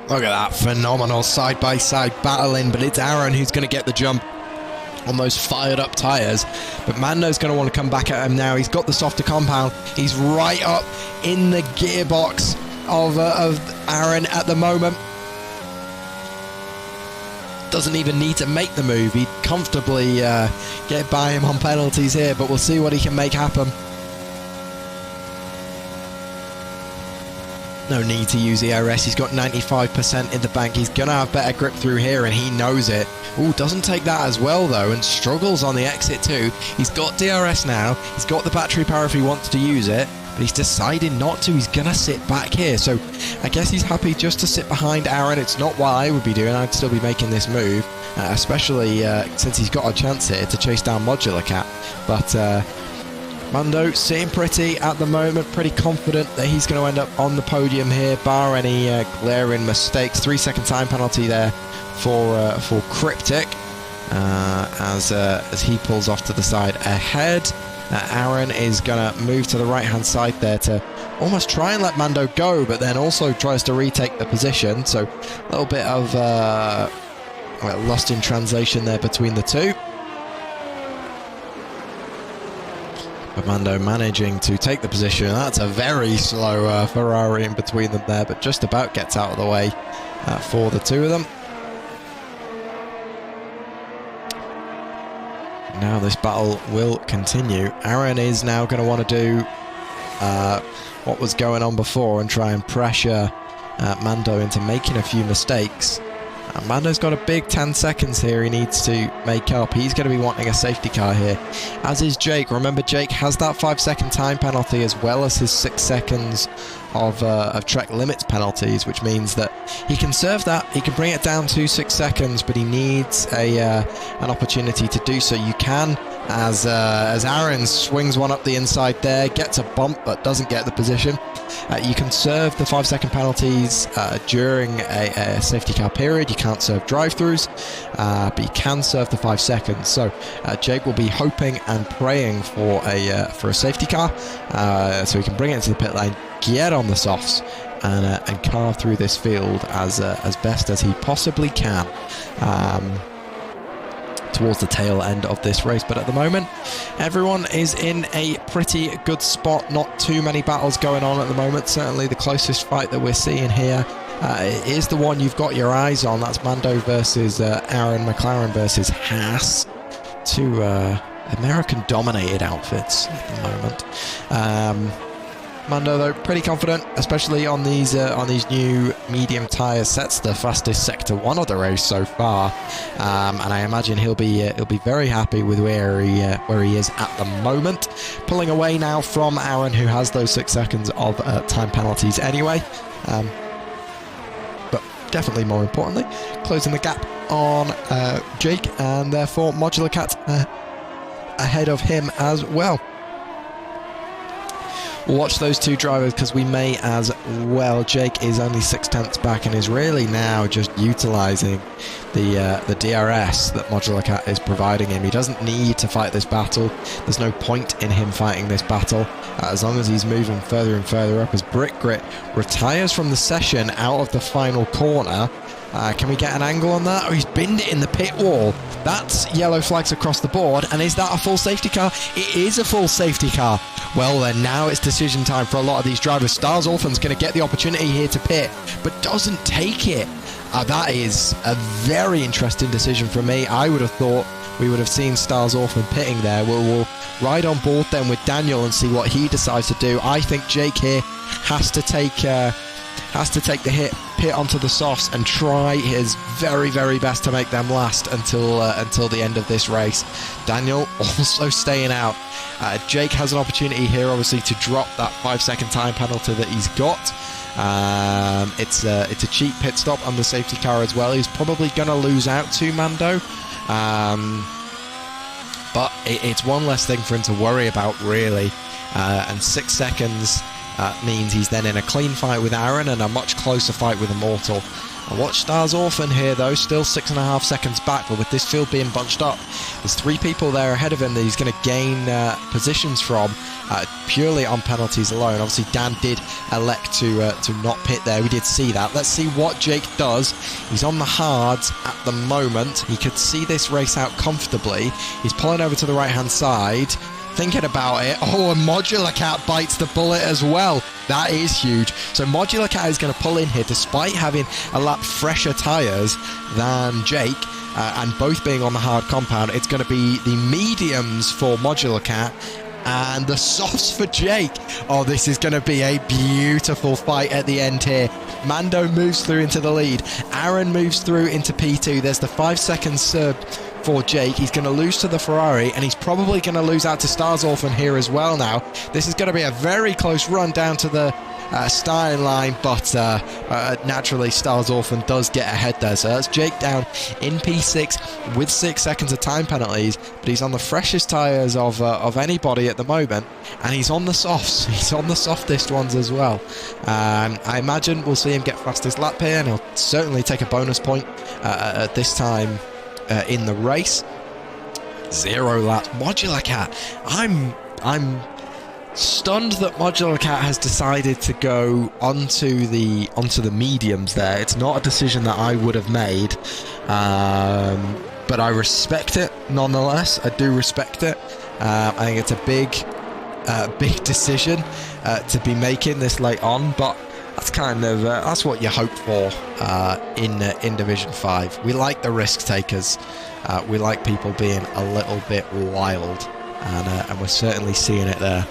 Look at that phenomenal side-by-side battling, but it's Aaron who's going to get the jump on those fired-up tyres. But Mando's going to want to come back at him now. He's got the softer compound. He's right up in the gearbox of Aaron at the moment. Doesn't even need to make the move. He'd comfortably get by him on penalties here, but we'll see what he can make happen. No need to use the RS. He's got 95% in the bank. He's going to have better grip through here, and he knows it. Ooh, doesn't take that as well, though, and struggles on the exit, too. He's got DRS now. He's got the battery power if he wants to use it, but he's decided not to. He's going to sit back here, so I guess he's happy just to sit behind Aaron. It's not what I would be doing. I'd still be making this move, especially since he's got a chance here to chase down Modular Cat. But Mando sitting pretty at the moment, pretty confident that he's going to end up on the podium here, bar any glaring mistakes. 3-second time penalty there for Cryptic as he pulls off to the side ahead. Aaron is going to move to the right-hand side there to almost try and let Mando go, but then also tries to retake the position. So a little bit of lost in translation there between the two. Mando managing to take the position. That's a very slow Ferrari in between them there, but just about gets out of the way for the two of them. Now this battle will continue. Aaron is now going to want to do what was going on before and try and pressure Mando into making a few mistakes. And Mando's got a big 10 seconds here he needs to make up. He's going to be wanting a safety car here, as is Jake. Remember, Jake has that 5-second time penalty as well as his 6 seconds of track limits penalties, which means that he can serve that. He can bring it down to 6 seconds, but he needs an opportunity to do so. You can, as Aaron swings one up the inside there, gets a bump but doesn't get the position. You can serve the 5-second penalties during a safety car period. You can't serve drive-throughs, but you can serve the 5 seconds. So Jake will be hoping and praying for a safety car, so he can bring it into the pit lane, get on the softs, and carve through this field as best as he possibly can. Towards the tail end of this race, but at the moment everyone is in a pretty good spot. Not too many battles going on at the moment. Certainly the closest fight that we're seeing here is the one you've got your eyes on. That's Mando versus Aaron, McLaren versus Haas. Two American dominated outfits at the moment. Mando, though, pretty confident, especially on these new medium tyres. Sets the fastest Sector 1 of the race so far, and I imagine he'll be very happy with where he is at the moment. Pulling away now from Aaron, who has those 6 seconds of time penalties anyway, but definitely more importantly, closing the gap on Jake, and therefore Modular Cat ahead of him as well. We'll watch those two drivers because we may as well. Jake is only 6/10 back and is really now just utilising the DRS that Modular Cat is providing him. He doesn't need to fight this battle. There's no point in him fighting this battle as long as he's moving further and further up. As Brick Grit retires from the session out of the final corner. Can we get an angle on that? Oh, he's binned it in the pit wall. That's yellow flags across the board. And is that a full safety car? It is a full safety car. Well then, now it's decision time for a lot of these drivers. Stars Orphan's going to get the opportunity here to pit, but doesn't take it. That is a very interesting decision for me. I would have thought we would have seen Stars Orphan pitting there. We'll ride on board then with Daniel and see what he decides to do. I think Jake here has to take the hit, pit onto the softs, and try his very, very best to make them last until the end of this race. Daniel also staying out. Jake has an opportunity here, obviously, to drop that 5-second time penalty that he's got. It's a cheap pit stop on the safety car as well. He's probably going to lose out to Mando, but it's one less thing for him to worry about, really. And 6 seconds means he's then in a clean fight with Aaron and a much closer fight with Immortal. And watch Stars Orphan here, though, still 6.5 seconds back, but with this field being bunched up, there's 3 people there ahead of him that he's going to gain positions from purely on penalties alone. Obviously, Dan did elect to not pit there. We did see that. Let's see what Jake does. He's on the hards at the moment. He could see this race out comfortably. He's pulling over to the right-hand side, thinking about it. Oh, and Modular Cat bites the bullet as well. That is huge. So Modular Cat is going to pull in here despite having a lap fresher tyres than Jake, and both being on the hard compound. It's going to be the mediums for Modular Cat and the softs for Jake. Oh, this is going to be a beautiful fight at the end here. Mando moves through into the lead. Aaron moves through into P2. There's the 5 seconds served for Jake. He's going to lose to the Ferrari, and he's probably going to lose out to Stars Orphan here as well now. This is going to be a very close run down to the starting line, but naturally Stars Orphan does get ahead there. So that's Jake down in P6 with 6 seconds of time penalties, but he's on the freshest tyres of anybody at the moment, and he's on the softs. He's on the softest ones as well. I imagine we'll see him get fastest lap here, and he'll certainly take a bonus point at this time in the race. 0 laps. Modular Cat. I'm stunned that Modular Cat has decided to go onto the mediums there. It's not a decision that I would have made, but I respect it nonetheless. I do respect it. I think it's a big decision to be making this late on, but that's kind of that's what you hope for in Division 5. We like the risk takers. We like people being a little bit wild, and we're certainly seeing it there.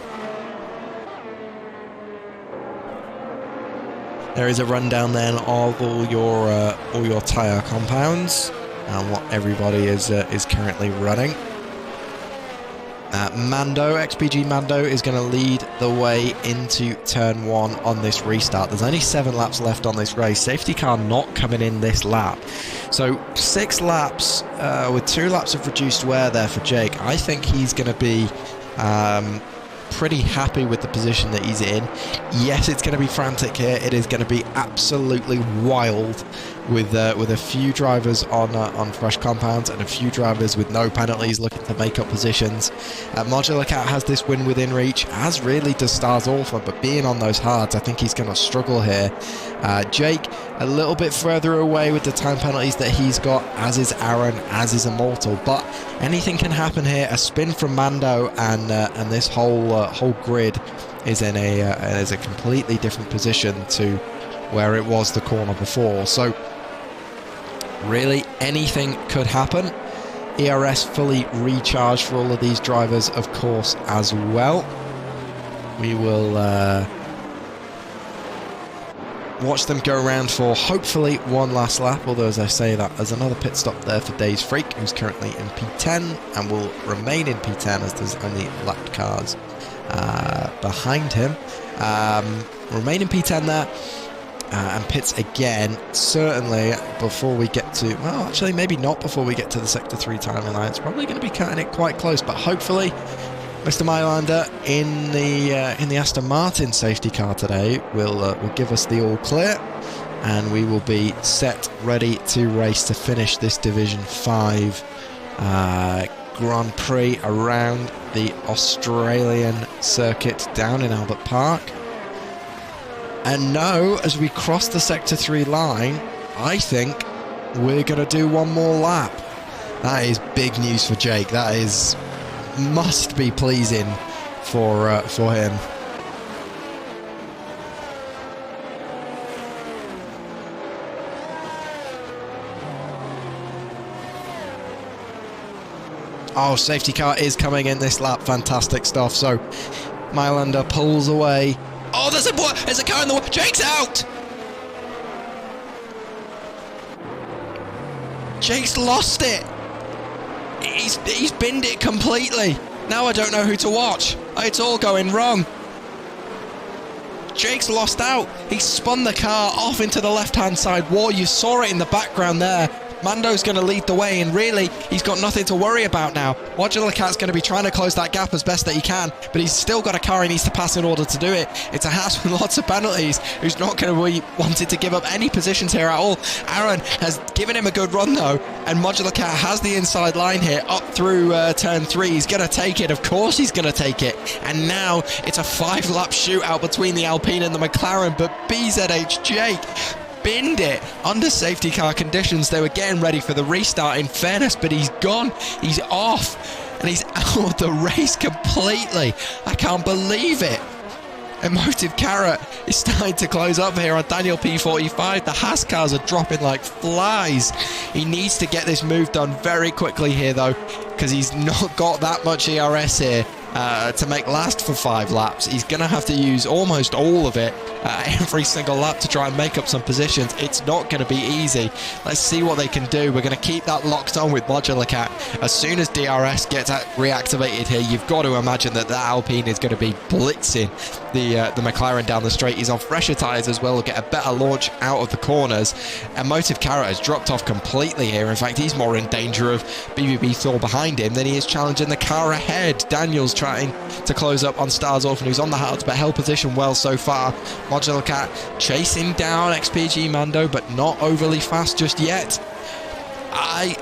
There is a rundown then of all your tyre compounds and what everybody is currently running. XPG Mando is going to lead the way into turn 1 on this restart. There's only 7 laps left on this race. Safety car not coming in this lap. So 6 laps with 2 laps of reduced wear there for Jake. I think he's going to be pretty happy with the position that he's in. Yes, it's going to be frantic here. It is going to be absolutely wild with a few drivers on fresh compounds and a few drivers with no penalties looking to make up positions. Modular Cat has this win within reach, as really does Stars Alpha, but being on those hards, I think he's going to struggle here. Jake a little bit further away with the time penalties that he's got, as is Aaron, as is Immortal, but anything can happen here. A spin from Mando and this whole grid is in a completely different position to where it was the corner before. So really anything could happen. ERS fully recharged for all of these drivers, of course, as well. We will watch them go around for hopefully one last lap, although as I say that, there's another pit stop there for Dave's Freak, who's currently in P10 and will remain in P10 as there's only lapped cars behind him. Remain in P10 there. And pits again, certainly before we get to, well, actually maybe not before we get to the Sector 3 timing line. It's probably going to be cutting it quite close, but hopefully Mr. Mylander in the Aston Martin safety car today will give us the all clear, and we will be set ready to race to finish this Division 5 Grand Prix around the Australian circuit down in Albert Park. And now, as we cross the Sector 3 line, I think we're going to do one more lap. That is big news for Jake. That must be pleasing for him. Oh, safety car is coming in this lap. Fantastic stuff. So, Mylander pulls away. Oh, there's a car in the way. Jake's out! Jake's lost it. He's binned it completely. Now I don't know who to watch. It's all going wrong. Jake's lost out. He spun the car off into the left-hand side wall. You saw it in the background there. Mando's going to lead the way, and really, he's got nothing to worry about now. Modular Cat's going to be trying to close that gap as best that he can, but he's still got a car he needs to pass in order to do it. It's a Haas with lots of penalties, who's not going to be wanting to give up any positions here at all. Aaron has given him a good run, though, and Modular Cat has the inside line here up through turn 3. He's going to take it. Of course he's going to take it. And now it's a 5-lap shootout between the Alpine and the McLaren, but BZH Jake binned it under safety car conditions. They were getting ready for the restart, in fairness, but he's gone. He's off, and he's out of the race completely. I can't believe it. Emotive Carrot is starting to close up here on Daniel P45. The Haas cars are dropping like flies. He needs to get this move done very quickly here, though, because he's not got that much ERS here to make last for 5 laps. He's going to have to use almost all of it every single lap to try and make up some positions. It's not going to be easy. Let's see what they can do. We're going to keep that locked on with Modular Cat. As soon as DRS gets reactivated here, you've got to imagine that Alpine is going to be blitzing the McLaren down the straight. He's on fresher tyres as well. He'll get a better launch out of the corners. Emotive Carrot has dropped off completely here. In fact, he's more in danger of BBB Thor behind him than he is challenging the car ahead. Daniel's trying to close up on Stars Orphan, who's on the hards but held position well so far. Modular Cat chasing down XPG Mando, but not overly fast just yet. I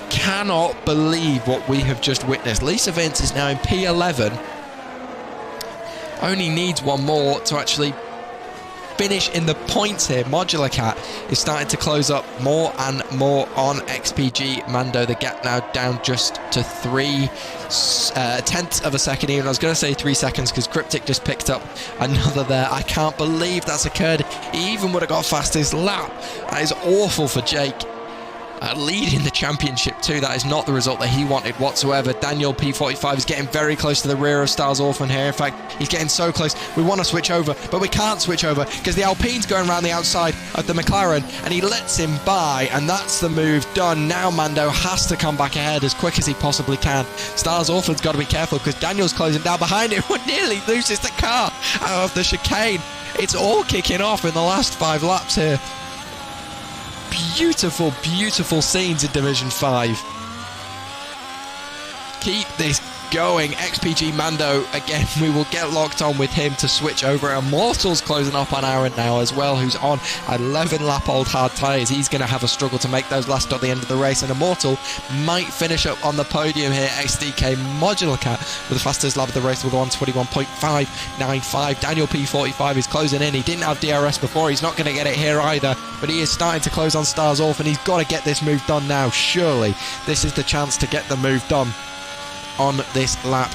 cannot believe what we have just witnessed. Lisa Vince is now in P11. Only needs one more to actually finish in the points here. Modular Cat is starting to close up more and more on XPG Mando. The gap now down just to 3 tenths of a second even. I was going to say 3 seconds because Cryptic just picked up another there. I can't believe that's occurred. He even would have got fastest lap. That is awful for Jake. lead in the championship too. That is not the result that he wanted whatsoever. Daniel P45 is getting very close to the rear of Stars Orphan here. In fact, he's getting so close. We want to switch over, but we can't switch over because the Alpine's going around the outside of the McLaren, and he lets him by, and that's the move done. Now Mando has to come back ahead as quick as he possibly can. Stars Orphan's got to be careful because Daniel's closing down behind him. Nearly loses the car out of the chicane. It's all kicking off in the last 5 laps here. Beautiful, beautiful scenes in Division 5. Keep this going. XPG Mando, again, we will get locked on with him to switch over. Immortal's closing up on Aaron now as well, who's on 11 lap old hard tyres. He's going to have a struggle to make those last at the end of the race, and Immortal might finish up on the podium here. XDK Modular Cat with the fastest lap of the race with 121.595. Daniel P45 is closing in. He didn't have DRS before. He's not going to get it here either, but he is starting to close on Stars Orphan. He's got to get this move done now. Surely this is the chance to get the move done on this lap.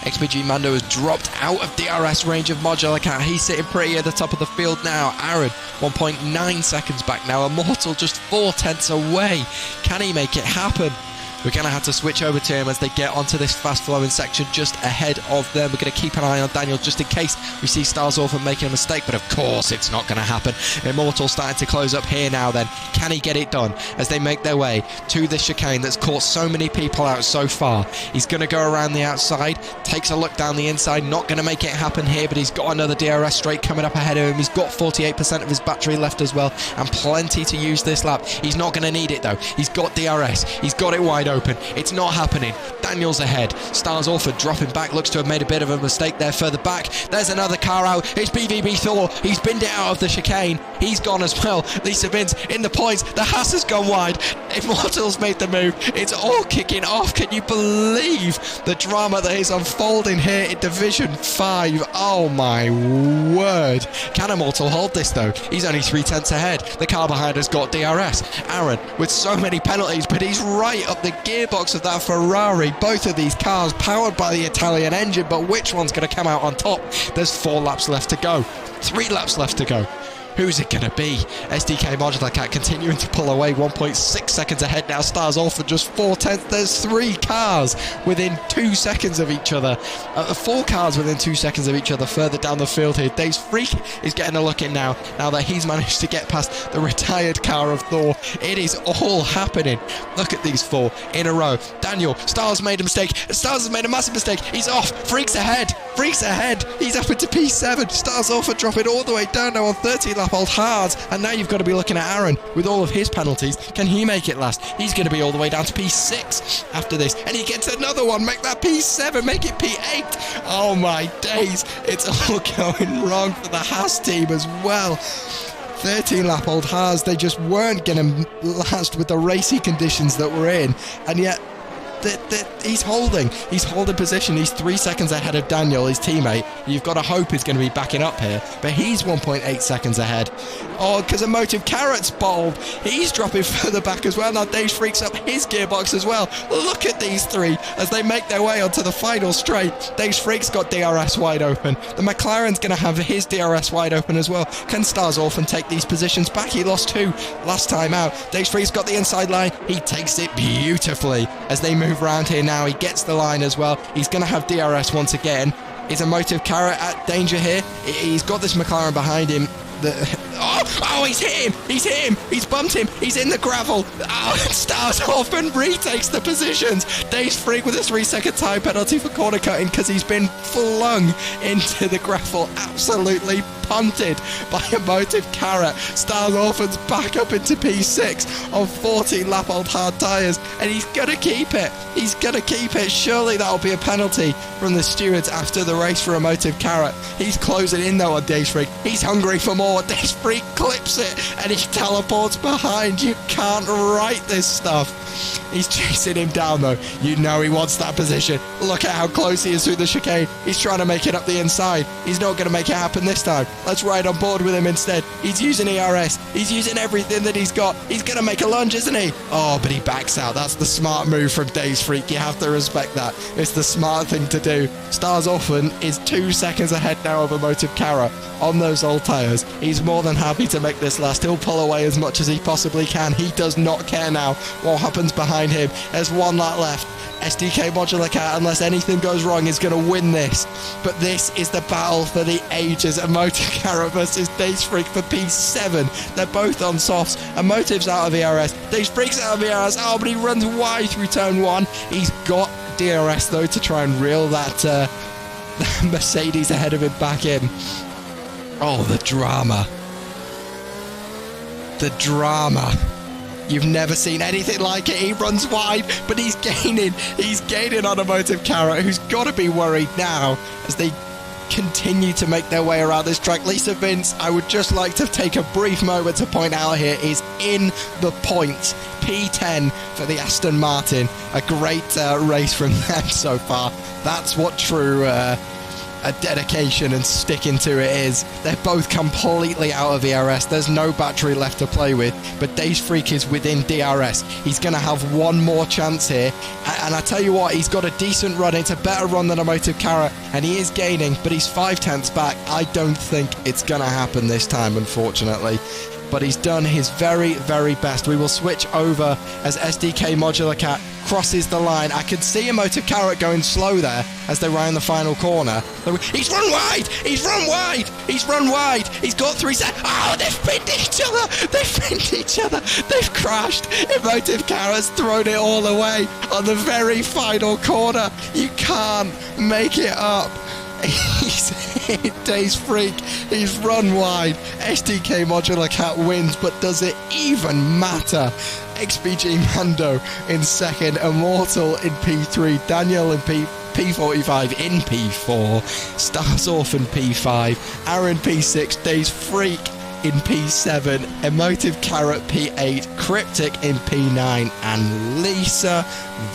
XPG Mando has dropped out of DRS range of Modular Cat. He's sitting pretty at the top of the field now. Aaron 1.9 seconds back now. Immortal just 4/10 away. Can he make it happen? We're going to have to switch over to him as they get onto this fast-flowing section just ahead of them. We're going to keep an eye on Daniel just in case we see Stars Orphan making a mistake, but of course it's not going to happen. Immortal starting to close up here now then. Can he get it done as they make their way to this chicane that's caught so many people out so far? He's going to go around the outside, takes a look down the inside, not going to make it happen here, but he's got another DRS straight coming up ahead of him. He's got 48% of his battery left as well, and plenty to use this lap. He's not going to need it though. He's got DRS. He's got it wide open. It's not happening. Daniel's ahead. Stars Orphan dropping back. Looks to have made a bit of a mistake there further back. There's another car out. It's BVB Thor. He's binned it out of the chicane. He's gone as well. Lisa Vince in the points. The Haas has gone wide. Immortal's made the move. It's all kicking off. Can you believe the drama that is unfolding here in Division 5? Oh my word. Can Immortal hold this though? He's only 3/10 ahead. The car behind has got DRS. Aaron with so many penalties, but he's right up the gearbox of that Ferrari. Both of these cars powered by the Italian engine, but which one's going to come out on top? There's 4 laps left to go. 3 laps left to go. Who's it going to be? SDK Modular Cat continuing to pull away, 1.6 seconds ahead now. Stars Orphan just 4/10. There's 3 cars within 2 seconds of each other. 4 cars within 2 seconds of each other further down the field here. Dave's Freak is getting a look in now that he's managed to get past the retired car of Thor. It is all happening. Look at these 4 in a row. Daniel, Stars made a mistake. Stars has made a massive mistake. He's off. Freak's ahead. Freak's ahead. He's up into P7. Stars Orphan dropping all the way down now on 13 lap old hards, and now you've got to be looking at Aaron with all of his penalties. Can he make it last? He's going to be all the way down to P6 after this, and he gets another one. Make that P7, make it P8. Oh my days, it's all going wrong for the Haas team as well. 13 lap old Haas, they just weren't going to last with the racy conditions that we're in, and yet he's holding position. He's 3 seconds ahead of Daniel, his teammate. You've got to hope he's going to be backing up here, but he's 1.8 seconds ahead. Oh, because Emotive Carrot's bold. He's dropping further back as well. Now Dave freaks up his gearbox as well. Look at these 3 as they make their way onto the final straight. Dave Freak's got DRS wide open. The McLaren's going to have his DRS wide open as well. Can Stars Orphan take these positions back? He lost 2 last time out. Dave Freak's got the inside line. He takes it beautifully as they move around here now. He gets the line as well. He's going to have DRS once again. Is Emotive Carrot at danger here? He's got this McLaren behind him. Oh, he's hit him. He's bumped him. He's in the gravel. Oh, Stars Orphan retakes the positions. Dave's Freak with a 3-second time penalty for corner cutting because he's been flung into the gravel. Absolutely punted by Emotive Carrot. Stars Orphan's back up into P6 on 14 lap old hard tyres, and he's going to keep it. Surely that'll be a penalty from the stewards after the race for Emotive Carrot. He's closing in though on Dave's Freak. He's hungry for more. Dave's Freak clips it and he teleports behind. You can't write this stuff. He's chasing him down, though. You know he wants that position. Look at how close he is through the chicane. He's trying to make it up the inside. He's not going to make it happen this time. Let's ride on board with him instead. He's using ERS. He's using everything that he's got. He's going to make a lunge, isn't he? Oh, but he backs out. That's the smart move from Days Freak. You have to respect that. It's the smart thing to do. Stars Orphan is 2 seconds ahead now of Emotive Cara on those old tyres. He's more than happy to make this last. He'll pull away as much as he possibly can. He does not care now what happens behind him. There's 1 lap left. SDK Modular Cat, unless anything goes wrong, is going to win this. But this is the battle for the ages. Emotive Cara versus Days Freak for P7. They're both on softs. Emotive's out of ERS. Days Freak's out of ERS. Oh, but he runs wide through turn 1. He's got DRS, though, to try and reel that Mercedes ahead of him back in. Oh, the drama. The drama. You've never seen anything like it. He runs wide, but he's gaining. He's gaining on Emotive Cara, who's got to be worried now as they continue to make their way around this track. Lisa Vince, I would just like to take a brief moment to point out here, is in the points. P10 for the Aston Martin. A great race from them so far. That's what true a dedication and sticking to it is. They're both completely out of ERS. There's no battery left to play with, but Days Freak is within DRS. He's going to have one more chance here, and I tell you what, he's got a decent run. It's a better run than Emotive Cara, and he is gaining, but he's 5/10 back. I don't think it's going to happen this time, unfortunately. But he's done his very, very best. We will switch over as SDK Modular Cat crosses the line. I can see Emotive Cara going slow there as they round the final corner. He's run wide! He's run wide! He's run wide! He's got 3 seconds. Oh, they've pinned each other! They've pinned each other! They've crashed! Emotive Cara's thrown it all away on the very final corner. You can't make it up. He's hit Days Freak. He's run wide. SDK Modular Cat wins, but does it even matter? XPG Mando in second, Immortal in P3, Daniel in P45 in P4, Stars Orphan P5, Aaron P6, Days Freak in P7, Emotive Cara P8, Cryptic in P9, and Lisa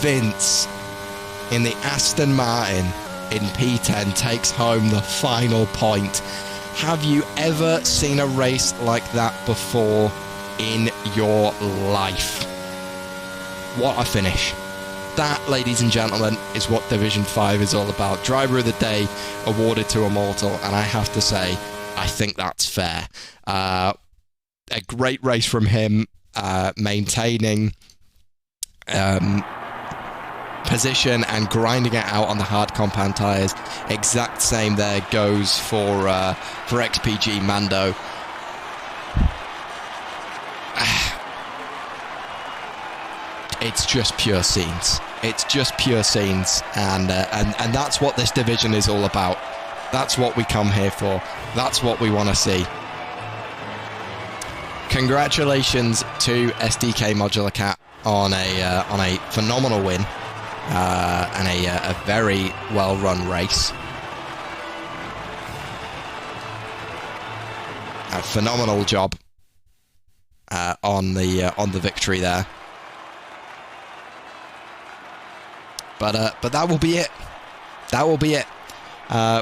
Vince in the Aston Martin in P10 takes home the final point. Have you ever seen a race like that before in your life? What a finish. That, ladies and gentlemen, is what Division 5 is all about. Driver of the Day awarded to Immortal, and I have to say, I think that's fair. A great race from him, maintaining position and grinding it out on the hard compound tyres. Exact same there goes for XPG Mando. It's just pure scenes. It's just pure scenes, and that's what this division is all about. That's what we come here for. That's what we want to see. Congratulations to SDK Modular Cat on a phenomenal win. And a very well-run race. A phenomenal job on the victory there. But that will be it. That will be it.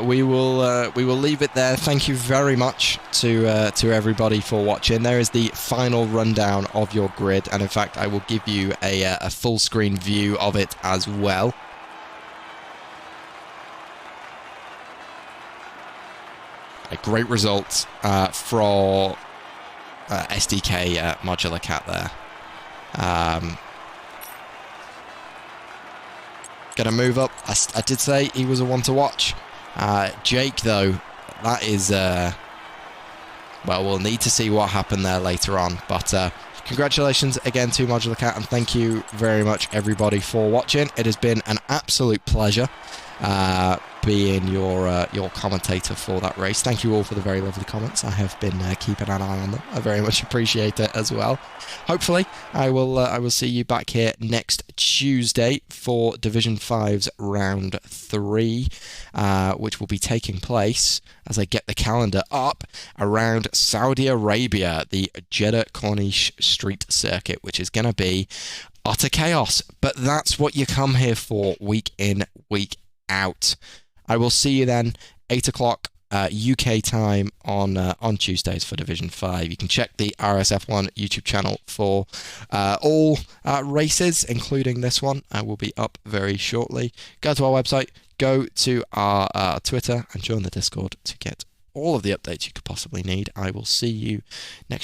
We will leave it there. Thank you very much to everybody for watching. There is the final rundown of your grid, and in fact, I will give you a full screen view of it as well. A great result for SDK Modular Cat there. Gonna move up. I did say he was a one to watch. Jake, though, that is... well, we'll need to see what happened there later on. But congratulations again to Modular Cat, and thank you very much, everybody, for watching. It has been an absolute pleasure being your commentator for that race. Thank you all for the very lovely comments. I have been keeping an eye on them. I very much appreciate it as well. Hopefully, I will see you back here next Tuesday for Division 5's Round 3, which will be taking place, as I get the calendar up, around Saudi Arabia, the Jeddah Corniche Street Circuit, which is going to be utter chaos. But that's what you come here for, week in, week out. I will see you then, 8 o'clock UK time on Tuesdays for Division 5. You can check the RSF1 YouTube channel for all races, including this one. I will be up very shortly. Go to our website, go to our Twitter, and join the Discord to get all of the updates you could possibly need. I will see you next